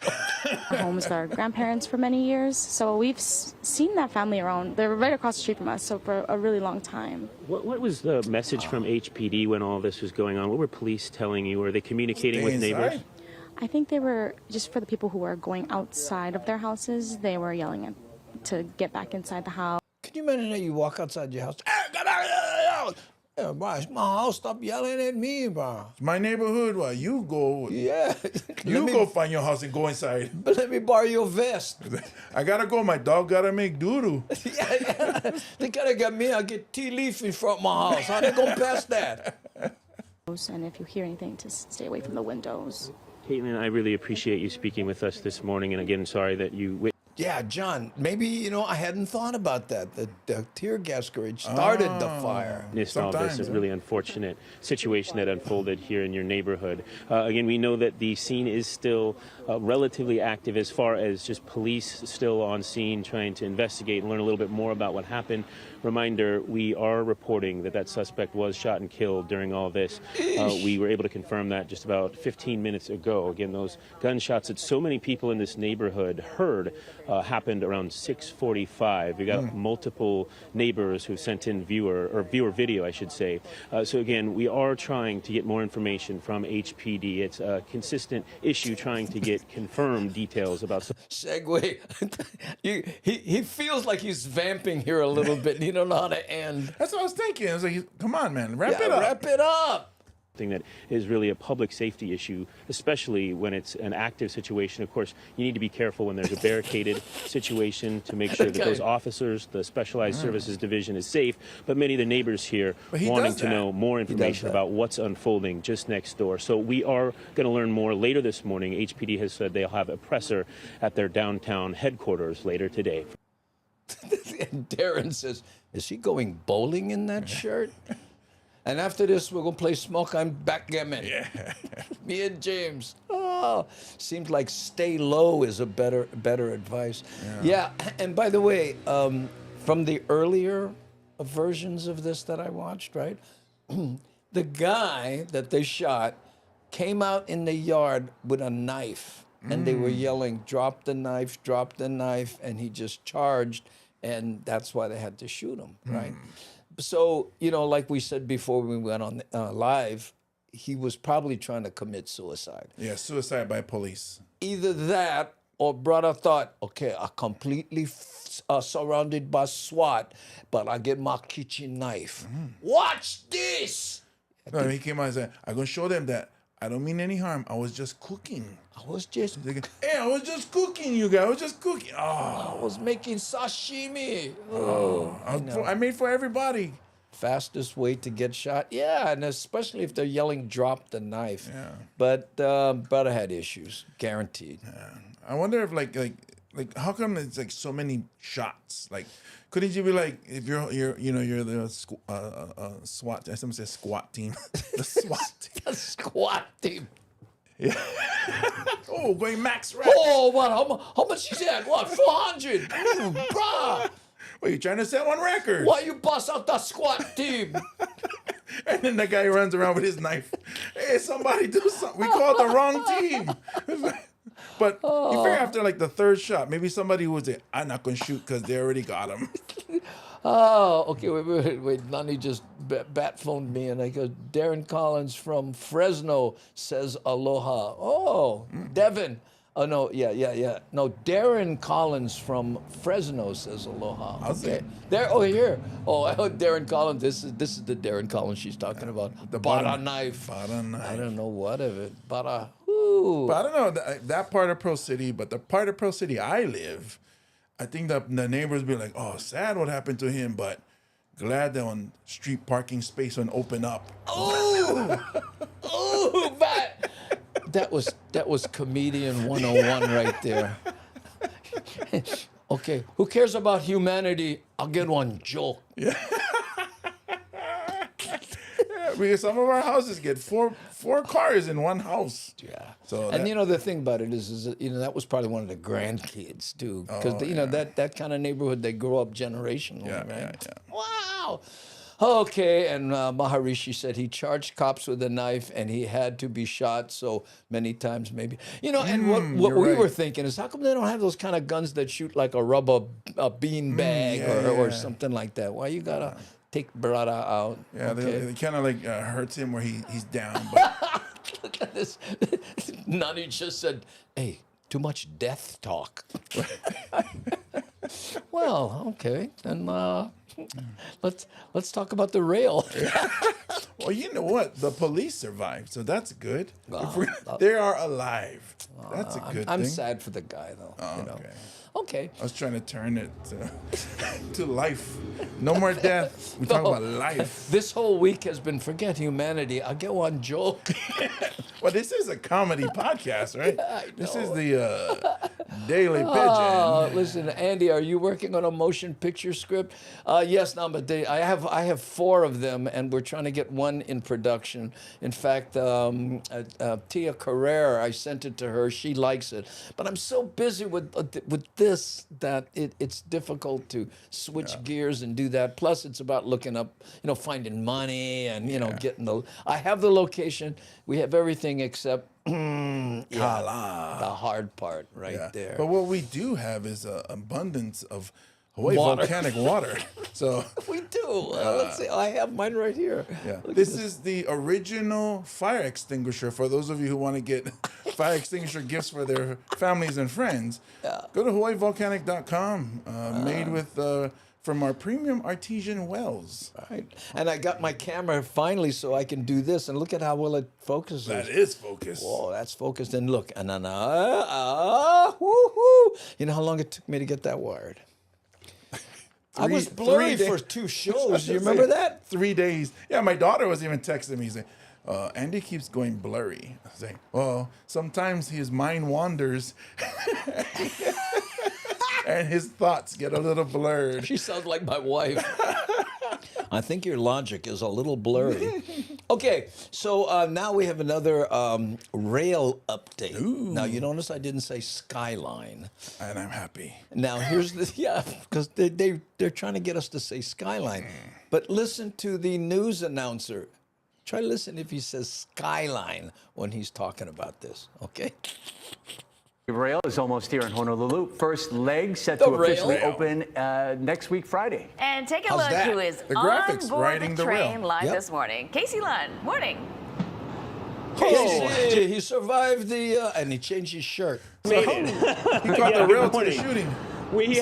homes with our grandparents for many years. So we've seen that family around. They're right across the street from us, so for a really long time. What was the message from HPD when all this was going on? What were police telling you? Were they communicating with neighbors? I think they were, just for the people who were going outside of their houses, they were yelling to get back inside the house. Can you minute, you walk outside your house. Hey, get out of here! Yeah, bro, it's my house. Stop yelling at me, bro. It's my neighborhood. Well, you go. Yeah. You go find your house and go inside. But let me borrow your vest. I gotta go. My dog gotta make doo-doo. Yeah. They gotta get me. I get tea leaf in front of my house. How they gonna pass that? And if you hear anything, to stay away from the windows. Caitlin, I really appreciate you speaking with us this morning. And again, sorry that you... Yeah, John, maybe, I hadn't thought about that. The tear gas grenade started the fire. All this is a really unfortunate situation that unfolded here in your neighborhood. Again, we know that the scene is still relatively active as far as just police still on scene trying to investigate and learn a little bit more about what happened. Reminder, we are reporting that suspect was shot and killed during all this. We were able to confirm that just about 15 minutes ago. Again, those gunshots that so many people in this neighborhood heard happened around 6:45. We got multiple neighbors who sent in viewer video, I should say. So again, we are trying to get more information from HPD. It's a consistent issue trying to get confirmed details about... Segue. He feels like he's vamping here a little bit. You don't know how to end. That's what I was thinking. I was like, come on, man, wrap it up. Wrap it up. That is really a public safety issue, especially when it's an active situation. Of course, you need to be careful when there's a barricaded situation to make sure that those officers, the Specialized Services Division, is safe. But many of the neighbors here wanting to know more information about what's unfolding just next door. So we are going to learn more later this morning. HPD has said they'll have a presser at their downtown headquarters later today. And Darren says, is he going bowling in that shirt? And after this, we're going to play Smoke I'm Backgammon. Yeah. Me and James. Oh, seems like stay low is a better advice. Yeah. And by the way, from the earlier versions of this that I watched, right? The guy that they shot came out in the yard with a knife. And they were yelling, drop the knife, and he just charged. And that's why they had to shoot him, right? So, like we said before we went on live, he was probably trying to commit suicide. Yeah, suicide by police. Either that or brother thought, okay, I'm completely surrounded by SWAT, but I get my kitchen knife. Watch this! No, he came out and said, I'm going to show them that I don't mean any harm. I was just cooking. I was just... Hey, I was just cooking, you guys. I was just cooking. I was making sashimi. I made for everybody. Fastest way to get shot? Yeah, and especially if they're yelling, drop the knife. Yeah. But brother had issues, guaranteed. Yeah. I wonder if like how come it's like so many shots? Like, couldn't you be like, if you're the SWAT? I sometimes say squat team. The SWAT team. The squat team. Yeah. Oh, going max rack. Oh, what? How much is that? What? 400? Bruh. Wait, you trying to set one record? Why you bust out the squat team? And then the guy runs around with his knife. Hey, somebody do something. We called the wrong team. But you figure after like the third shot, maybe somebody would say, I'm not going to shoot because they already got him. Oh, okay, wait. Nani just bat phoned me and I go, Darren Collins from Fresno says aloha. Oh, Devin. Oh, no, yeah. No, Darren Collins from Fresno says aloha. Okay. There, here. Oh, Darren Collins. This is the Darren Collins she's talking about. The bara knife. Bara knife. I don't know what of it. Bara. Ooh. But I don't know that part of Pearl City, but the part of Pearl City I live, I think the neighbors be like, oh, sad what happened to him, but glad that on street parking space when open up. Oh, but that was comedian 101 right there. Okay, who cares about humanity? I'll get one joke. Yeah. Because some of our houses get four cars in one house. Yeah. So and the thing about it is that was probably one of the grandkids too, because that kind of neighborhood they grow up generationally, right? Yeah. Wow. Okay, and Maharishi said he charged cops with a knife and he had to be shot so many times maybe. And what we were thinking is how come they don't have those kind of guns that shoot like a rubber bean bag or something like that? Why you gotta take brother out? Yeah, they kind of like hurts him where he's down. But look at this. Nani just said, hey, too much death talk. Well, okay. Then Let's talk about the rail. Well, you know what? The police survived, so that's good. They are alive. That's a good thing. I'm sad for the guy, though. Okay. I was trying to turn it to life. No more death. We talk about life. This whole week has been forget humanity. I'll get one joke. Well, this is a comedy podcast, right? I know. This is the Daily Pidgin. Listen, Andy, are you working on a motion picture script? Yes, Namaste. I have 4 of them, and we're trying to get one in production. In fact, Tia Carrera, I sent it to her. She likes it, but I'm so busy with this that it's difficult to switch gears and do that. Plus, it's about looking up, finding money and getting the. I have the location. We have everything except the hard part there. But what we do have is an abundance of Hawaii volcanic water. So we do. Let's see. I have mine right here. Yeah. This is the original fire extinguisher for those of you who want to get fire extinguisher gifts for their families and friends. Yeah. Go to hawaiivolcanic.com. Made with from our premium artesian wells. Right. And I got my camera finally so I can do this. And look at how well it focuses. That is focused. Whoa, that's focused. And look. Woo-hoo. You know how long it took me to get that wired? I was blurry for 2 shows. You remember that? 3 days. Yeah, my daughter was even texting me saying, Andy keeps going blurry. I was saying, well, sometimes his mind wanders and his thoughts get a little blurred. She sounds like my wife. I think your logic is a little blurry. Okay, so now we have another rail update. Ooh. Now, you notice I didn't say Skyline. And I'm happy. Now, here's the, because they're trying to get us to say Skyline. But listen to the news announcer. Try to listen if he says Skyline when he's talking about this, okay? The rail is almost here in Honolulu. First leg set to officially open next week, Friday. And take a look who is The graphics on board riding the the rail. train live this morning. Casey Lunn, morning. Casey, he survived the, and he changed his shirt. He caught the rail to the shooting. We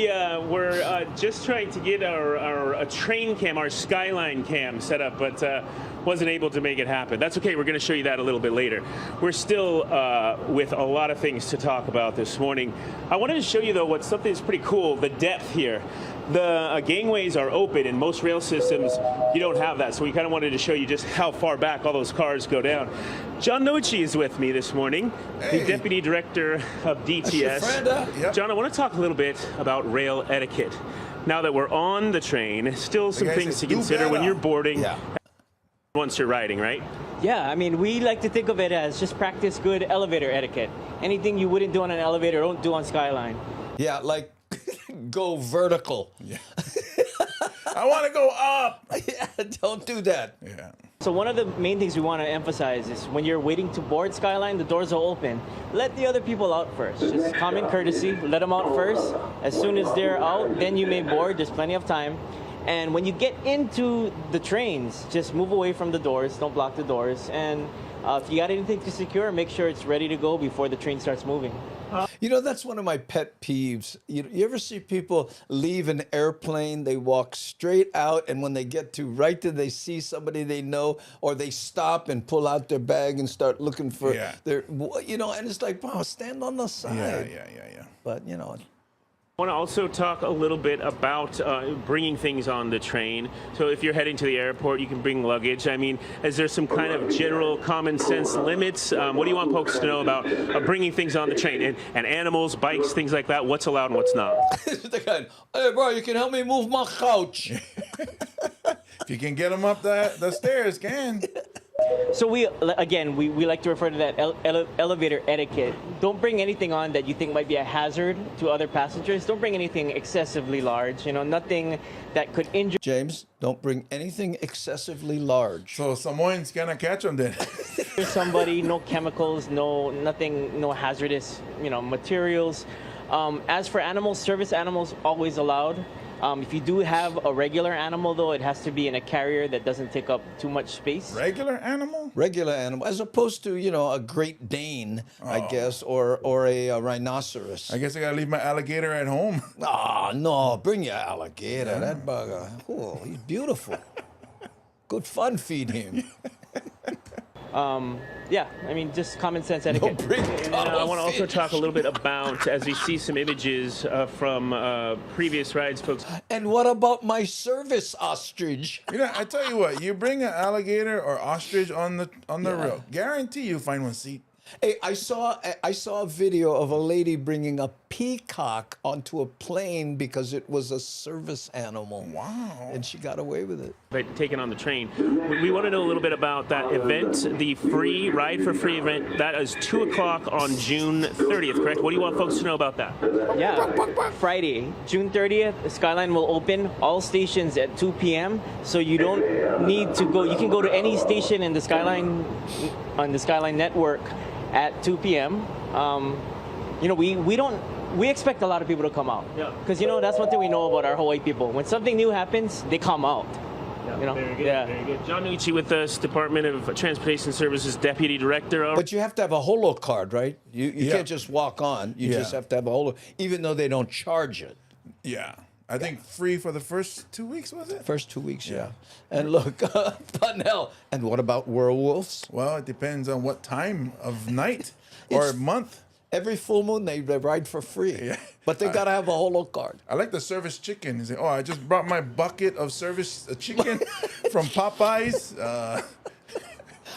were just trying to get our train cam, our Skyline cam set up, but wasn't able to make it happen. That's okay. We're going to show you that a little bit later. We're still with a lot of things to talk about this morning. I wanted to show you, though, something that's pretty cool, the depth here. The gangways are open. In most rail systems, you don't have that. So we kind of wanted to show you just how far back all those cars go down. John Nochi is with me this morning, the Deputy Director of DTS. John, I want to talk a little bit about rail etiquette. Now that we're on the train, still some things to consider when you're boarding once you're riding, right? Yeah, I mean, we like to think of it as just practice good elevator etiquette. Anything you wouldn't do on an elevator, don't do on Skyline. Yeah, like go vertical. Yeah. I want to go up. Yeah, don't do that. Yeah. So one of the main things we want to emphasize is when you're waiting to board Skyline, the doors are open. Let the other people out first. Just common courtesy. Let them out first. As soon as they're out, then you may board. There's plenty of time. And when you get into the trains, just move away from the doors. Don't block the doors. And if you got anything to secure, make sure it's ready to go before the train starts moving. You know, that's one of my pet peeves. You ever see people leave an airplane, they walk straight out, and when they get to right there, they see somebody they know, or they stop and pull out their bag and start looking for their, and it's like, wow, stand on the side. Yeah. But, I want to also talk a little bit about bringing things on the train. So if you're heading to the airport, you can bring luggage. I mean, is there some kind of general common sense limits? What do you want folks to know about bringing things on the train? And animals, bikes, things like that, what's allowed and what's not? Hey, bro, you can help me move my couch. If you can get them up the stairs, can. So we like to refer to that elevator etiquette. Don't bring anything on that you think might be a hazard to other passengers. Don't bring anything excessively large. nothing that could injure. James, don't bring anything excessively large. So someone's gonna catch them then. Somebody, no chemicals, nothing, no hazardous, materials. As for animals, service animals always allowed. If you do have a regular animal, though, it has to be in a carrier that doesn't take up too much space. Regular animal? Regular animal, as opposed to, a Great Dane, I guess, or a rhinoceros. I guess I gotta leave my alligator at home. Ah, no, bring your alligator. Yeah. That bugger. Oh, he's beautiful. Good fun, feed him. Yeah, I mean, just common sense etiquette. I want to also talk a little bit about, as we see some images from previous rides, folks. And what about my service ostrich? I tell you what, you bring an alligator or ostrich on the rail, guarantee you find one seat. Hey, I saw a video of a lady bringing a peacock onto a plane because it was a service animal. Wow. And she got away with it. But taken on the train. We want to know a little bit about that event, the free Ride for Free event. That is 2 o'clock on June 30th, correct? What do you want folks to know about that? Yeah, Friday, June 30th, Skyline will open all stations at 2 p.m. So you don't need to go. You can go to any station in the Skyline, on the Skyline network at 2 p.m. We expect a lot of people to come out. Yeah. Because that's one thing we know about our Hawaii people. When something new happens, they come out. Very good, very good. John Nucci with us, Department of Transportation Services Deputy Director. But you have to have a holo card, right? You can't just walk on. You just have to have a holo, even though they don't charge it. Yeah. I think free for the first 2 weeks, was it? First 2 weeks, yeah. And look, Putnell, and what about werewolves? Well, it depends on what time of night or month. Every full moon, they ride for free. Yeah. But they got to have a holo card. I like the service chicken. He said, I just brought my bucket of service chicken from Popeyes.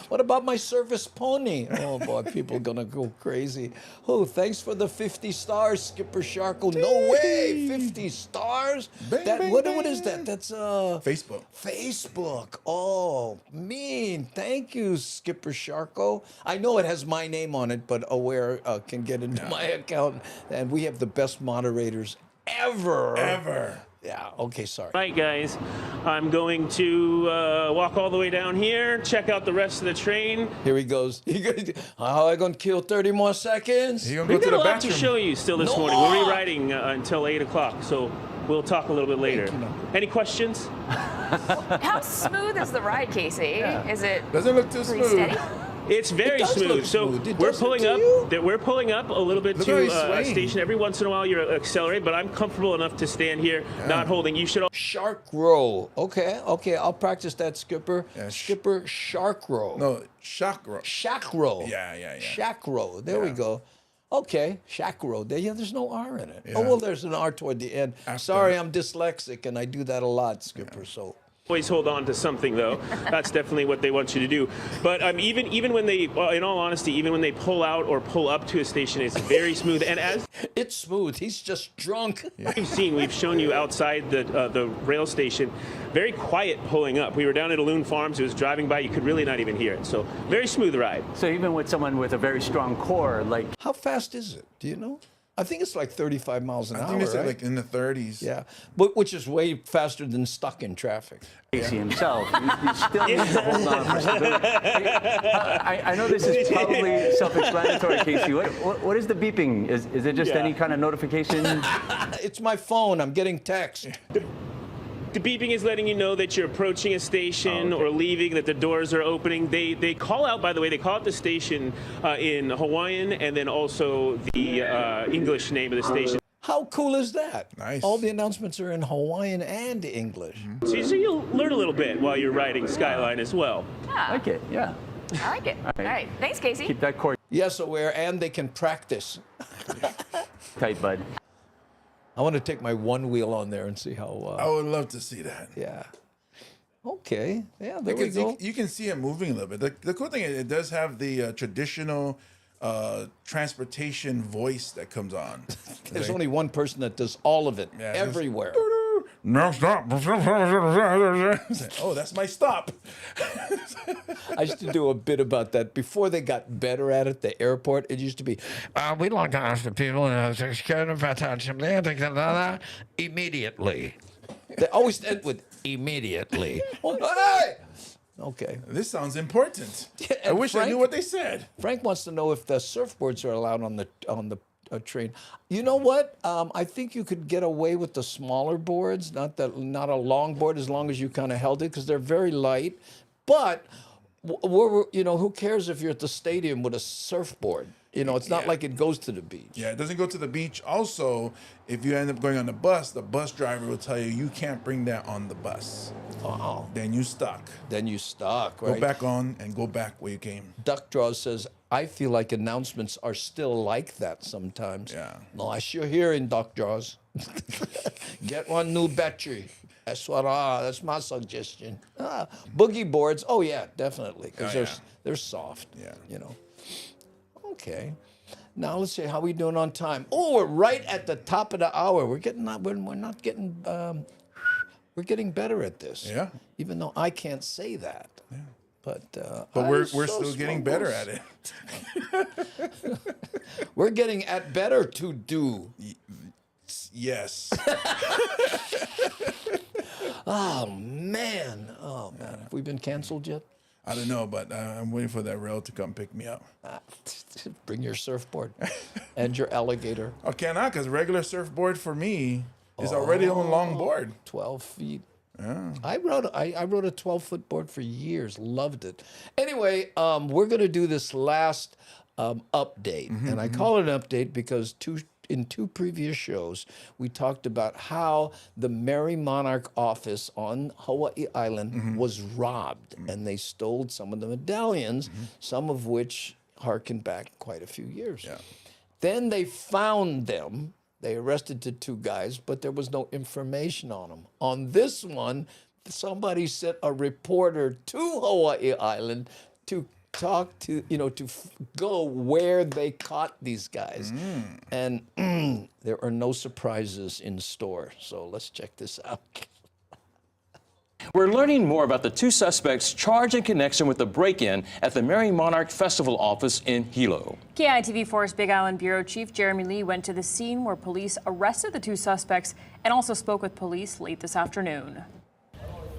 What about my service pony? Oh, boy, people are going to go crazy. Oh, thanks for the 50 stars, Skipper Sharko. No way, 50 stars? What is that? That's Facebook. Facebook. Oh, mean. Thank you, Skipper Sharko. I know it has my name on it, but Aware can get into my account. And we have the best moderators ever. Yeah, okay, sorry. Right, guys, I'm going to walk all the way down here, check out the rest of the train. Here he goes. How I going to kill 30 more seconds? We've got a lot to show you still this morning. We're rewriting until 8 o'clock, so we'll talk a little bit later. Any questions? How smooth is the ride, Casey? Is it Doesn't look too pretty smooth. steady? It's very smooth. So we're pulling up a little bit to a station. Every once in a while you're accelerating, but I'm comfortable enough to stand here, not holding. You should. Shark row. Okay. I'll practice that, Skipper. Yeah, Skipper, shark row. No, shack row. Shack row. Yeah. Shack row. There we go. Okay, shack row. There's no R in it. Yeah. Oh, well, there's an R toward the end. Sorry, I'm dyslexic, and I do that a lot, Skipper, so. Always hold on to something, though. That's definitely what they want you to do. But even when they, in all honesty, even when they pull out or pull up to a station, it's very smooth. And as it's smooth, he's just drunk. We've shown you outside the rail station, very quiet pulling up. We were down at Loon Farms. It was driving by. You could really not even hear it. So very smooth ride. So even with someone with a very strong core, like how fast is it? Do you know? I think it's like 35 miles an hour. I think it's right? like in the 30s. Yeah, but which is way faster than stuck in traffic. Casey himself, you still need to hold on for stability. I know this is probably self-explanatory, Casey. What is the beeping? Is it just any kind of notification? It's my phone. I'm getting text. The beeping is letting you know that you're approaching a station or leaving, that the doors are opening. They call out, by the way, they call out the station in Hawaiian and then also the English name of the station. How cool is that? Nice. All the announcements are in Hawaiian and English. So you'll learn a little bit while you're riding Skyline as well. Yeah. I like it, yeah. I like it. All right. Thanks, Casey. Keep that core Yes, Aware, and they can practice. tight, bud. I want to take my one wheel on there and see how. I would love to see that. Yeah. Okay. Yeah, there we go. You can see it moving a little bit. The cool thing is it does have the traditional transportation voice that comes on. There's only one person that does all of it everywhere. Next stop. Oh, that's my stop. I used to do a bit about that before they got better at it. The airport, it used to be, we'd like to ask the people immediately. They always end with immediately. Hey! Okay. This sounds important. I wish I knew what they said. Frank wants to know if the surfboards are allowed on the train. You know what? I think you could get away with the smaller boards, not a long board, as long as you kind of held it, because they're very light. But who cares if you're at the stadium with a surfboard? It's not like it goes to the beach. Yeah, it doesn't go to the beach. Also, if you end up going on the bus driver will tell you can't bring that on the bus. Wow. Then you stuck. Right? Go back on and go back where you came. Duck Draws says, I feel like announcements are still like that sometimes. Yeah. No, I sure hear in Duck Draws. Get one new battery. That's my suggestion. Boogie boards, oh yeah, definitely, because they're soft. Yeah. Okay. Now let's see how we doing on time. Oh, we're right at the top of the hour. We're getting better at this. Yeah. Even though I can't say that. Yeah. But we're still getting better at it. We're getting at better to do. Yes. Oh man. Have we been canceled yet? I don't know, but I'm waiting for that rail to come pick me up. Bring your surfboard and your alligator. Okay, not because regular surfboard for me is already on long board. 12 feet. Yeah. I rode a 12-foot board for years. Loved it. Anyway, we're going to do this last update, and I call it an update because in two previous shows, we talked about how the Merry Monarch office on Hawaii Island was robbed, and they stole some of the medallions, some of which harken back quite a few years. Yeah. Then they found them. They arrested the two guys, but there was no information on them. On this one, somebody sent a reporter to Hawaii Island to talk to, go where they caught these guys. And there are no surprises in store. So let's check this out. We're learning more about the two suspects charged in connection with the break-in at the Merry Monarch Festival office in Hilo. KITV4's Big Island Bureau Chief Jeremy Lee went to the scene where police arrested the two suspects and also spoke with police late this afternoon.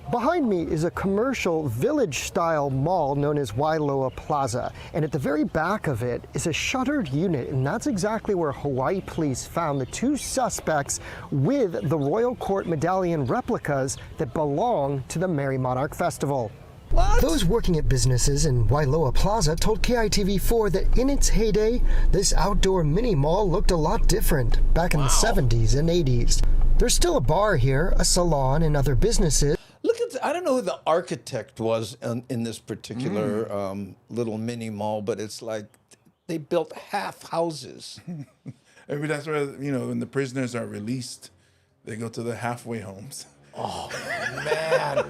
Behind me is a commercial village-style mall known as Wailoa Plaza, and at the very back of it is a shuttered unit, and that's exactly where Hawaii police found the two suspects with the Royal Court medallion replicas that belong to the Merry Monarch Festival. What? Those working at businesses in Wailoa Plaza told KITV4 that in its heyday, this outdoor mini mall looked a lot different back in the 70s and 80s. There's still a bar here, a salon, and other businesses. Look at, I don't know who the architect was in this particular little mini mall, but it's like they built half houses. Maybe that's where, when the prisoners are released, they go to the halfway homes. Oh, man.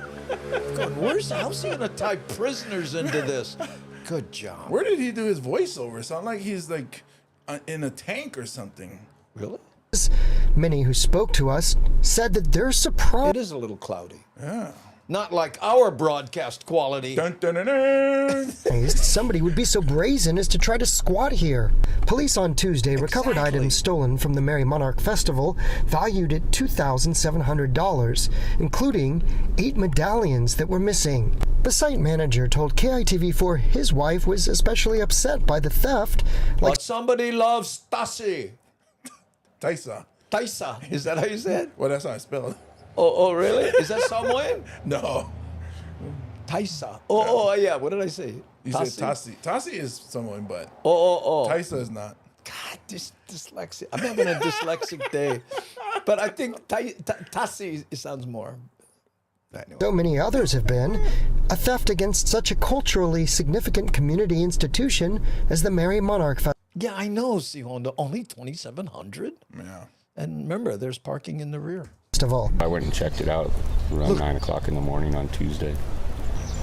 How's he going to tie prisoners into this? Good job. Where did he do his voiceover? Sound like he's like in a tank or something. Really? Many who spoke to us said that they're surprised. It is a little cloudy. Yeah. Not like our broadcast quality. Dun, dun, dun, dun. Somebody would be so brazen as to try to squat here. Police on Tuesday recovered items stolen from the Merry Monarch Festival valued at $2,700, including 8 medallions that were missing. The site manager told KITV4 his wife was especially upset by the theft. But somebody loves Tasi. Taisa. Taisa. Is that how you said? Well, that's how I spell it. Oh, really? Is that Samoan? No. Taisa. Oh, yeah. What did I say? You said Tasi. Tasi is Samoan, but Oh. Taisa is not. God, dyslexia. I'm having a dyslexic day. But I think Tasi sounds more. Anyway. So many others have been. A theft against such a culturally significant community institution as the Merry Monarch Festival. Yeah, I know, Honda. Only 2,700? Yeah. And remember, there's parking in the rear. I went and checked it out around 9 o'clock in the morning on Tuesday.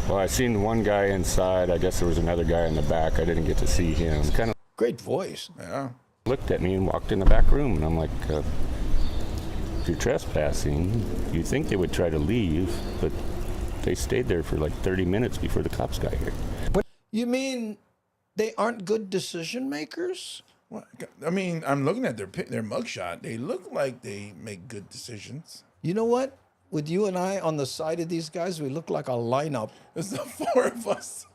Well, I seen one guy inside. I guess there was another guy in the back. I didn't get to see him. Kind of great voice. Yeah. Looked at me and walked in the back room, and I'm like, if you're trespassing, you'd think they would try to leave, but they stayed there for like 30 minutes before the cops got here. You mean they aren't good decision makers? Well, I mean, I'm looking at their mugshot. They look like they make good decisions. You know what? With you and I on the side of these guys, we look like a lineup. It's the 4 of us.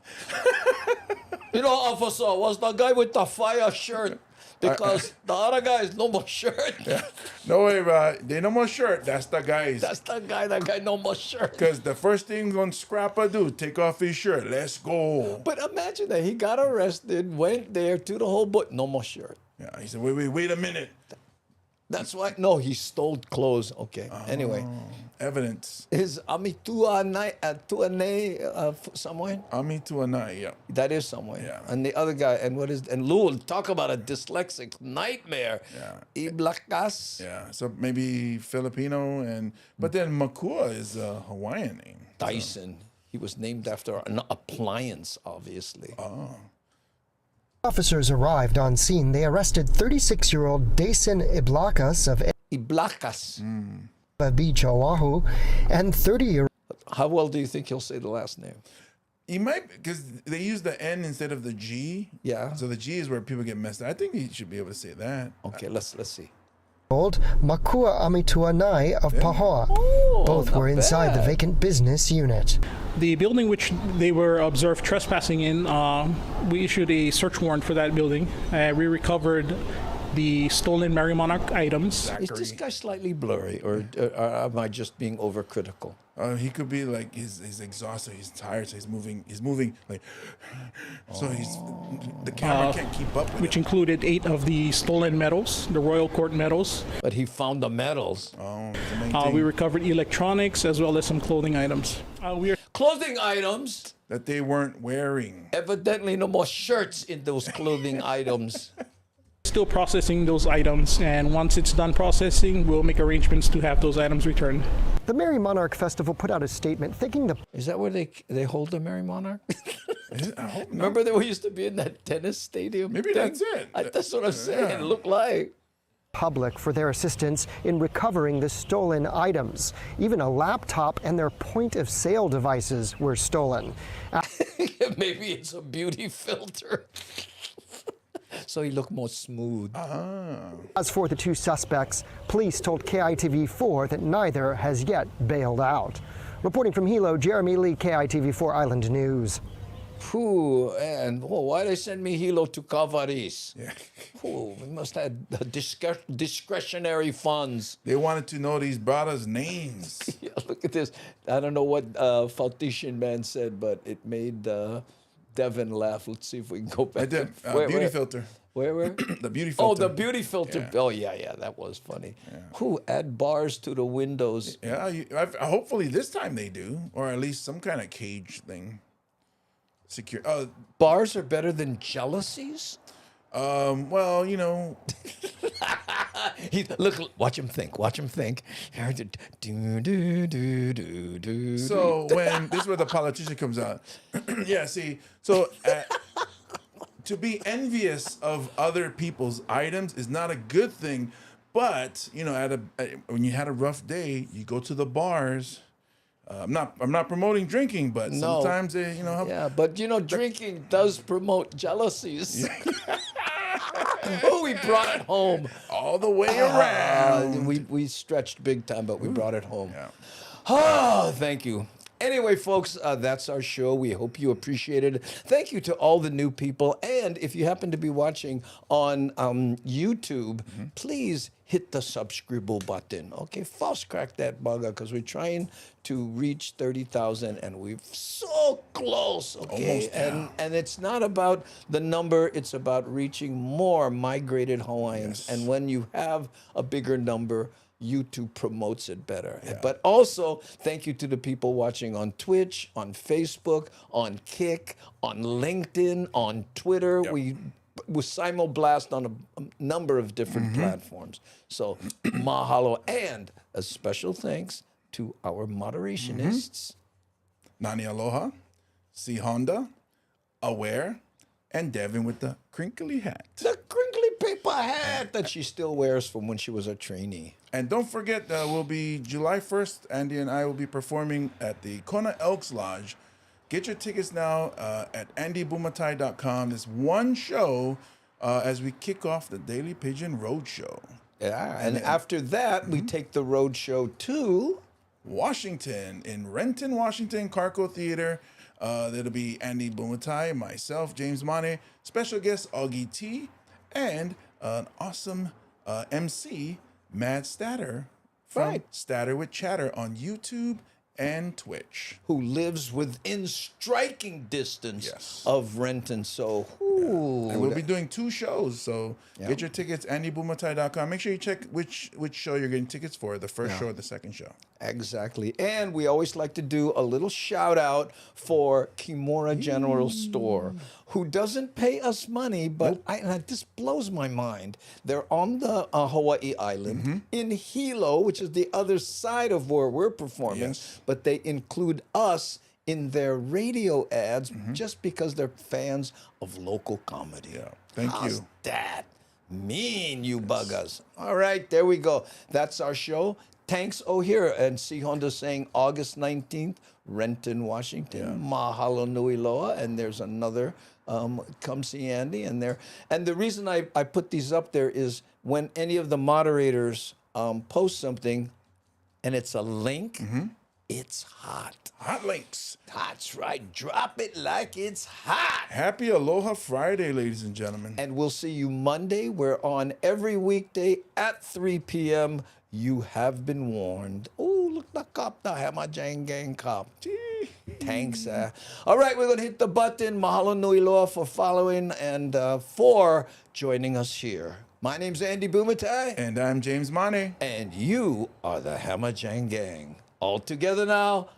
Officer, was the guy with the fire shirt. Because the other guy is no more shirt. No way, bro. They no more shirt. That's the guys. That's the guy. That guy no more shirt. Because the first thing on Scrapper do, take off his shirt. Let's go. But imagine that he got arrested, went there to the whole boat, no more shirt. Yeah, he said, wait a minute. That's why. No, he stole clothes. Okay. Anyway, evidence. Is Amituanai somewhere? Amituanai, yeah. That is somewhere. Yeah. And the other guy, and Lul, talk about a dyslexic nightmare. Yeah. Iblakas. Yeah. So maybe Filipino but then Makua is a Hawaiian name. Dyson. He was named after an appliance, obviously. Oh. Officers arrived on scene. They arrested 36-year-old Dason Iblakas of Beach, Oahu, and 30-year-old. How well do you think he'll say the last name? He might, because they use the N instead of the G. Yeah. So the G is where people get messed up. I think he should be able to say that. Okay, let's see. Makua Amituanai of Pahoa. Both were inside the vacant business unit. The building which they were observed trespassing in, we issued a search warrant for that building. We recovered the stolen Mary Monarch items. Is this guy slightly blurry, or am I just being overcritical? He could be like he's exhausted, he's tired, so he's moving like. So the camera can't keep up with which him. included 8 of the stolen medals, the Royal Court medals. But he found the medals. Oh, the main thing. We recovered electronics as well as some clothing items. Clothing items that they weren't wearing. Evidently, no more shirts in those clothing items. Still processing those items, and once it's done processing, we'll make arrangements to have those items returned. The Merry Monarch Festival put out a statement thanking the... Is that where they hold the Merry Monarch? I hope not. Remember that we used to be in that tennis stadium? Maybe that's it. That's what I'm saying. It looked like. Public for their assistance in recovering the stolen items. Even a laptop and their point-of-sale devices were stolen. Maybe it's a beauty filter. So he looked more smooth. As for the 2 suspects, police told KITV4 that neither has yet bailed out. Reporting from Hilo, Jeremy Lee, KITV4 Island News. And why they send me Hilo to Cavaris? Yeah. We must have discretionary funds. They wanted to know these brothers' names. Yeah, look at this. I don't know what Foundation Man said, but it made Devin laugh. Let's see if we can go back. I did. Beauty filter. Where? The beauty Oh, filter. the beauty filter. Yeah. Oh, yeah, that was funny. Yeah. Add bars to the windows. Yeah, hopefully this time they do, or at least some kind of cage thing. Secure. Bars are better than jealousies? Well, you know. Look, watch him think. So when this is where the politician comes out. Yeah, see, so to be envious of other people's items is not a good thing, but you know, when you had a rough day, you go to the bars. I'm not promoting drinking, but sometimes they, you know, help. Yeah, but you know, drinking does promote jealousies. Oh, we brought it home all the way around. We stretched big time, but we brought it home. Yeah. Oh, thank you. Anyway, folks, that's our show. We hope you appreciated it. Thank you to all the new people. And if you happen to be watching on YouTube, please hit the subscribe button. Okay, fast crack that bugger, because we're trying to reach 30,000 and we're so close. Okay, and it's not about the number, it's about reaching more migrated Hawaiians. And when you have a bigger number, YouTube promotes it better. Yeah. But also, thank you to the people watching on Twitch, on Facebook, on Kick, on LinkedIn, on Twitter. Yep. We simulblast on a number of different platforms. So, mahalo. And a special thanks to our moderationists. Nani Aloha, C Honda, Aware, and Devin with the crinkly hat. The crinkly paper hat that she still wears from when she was a trainee. And don't forget, we'll be July 1st, Andy and I will be performing at the Kona Elks Lodge. Get your tickets now at andybumatai.com. This one show as we kick off the Daily Pidgin Roadshow. Yeah, and after that, we take the roadshow to Washington, in Renton, Washington, Carco Theater. That'll be Andy Bumatai, myself, James Mane, special guest Augie T, and an awesome MC, Mad Statter, from Statter with Chatter on YouTube and Twitch. Who lives within striking distance of Renton. So, ooh, and we'll be doing 2 shows, so get your tickets, andybumatai.com. Make sure you check which show you're getting tickets for, the first show or the second show. Exactly. And we always like to do a little shout out for Kimura General Store, who doesn't pay us money, but this blows my mind. They're on the Hawaii island in Hilo, which is the other side of where we're performing, but they include us in their radio ads just because they're fans of local comedy. Thank How's you. that mean, you buggers? All right, there we go. That's our show. Thanks, O'Hara, and C. Honda saying August 19th, Renton, Washington. Mahalo nui loa, and there's another come see Andy. And the reason I put these up there is when any of the moderators post something and it's a link, it's hot. Hot links. That's right. Drop it like it's hot. Happy Aloha Friday, ladies and gentlemen. And we'll see you Monday. We're on every weekday at 3 p.m. You have been warned. Oh, look, the cop, the Hammer Jang Gang cop. Thanks. All right, we're going to hit the button. Mahalo nui loa for following and for joining us here. My name's Andy Bumatai. And I'm James Mane. And you are the Hammer Jang Gang. All together now.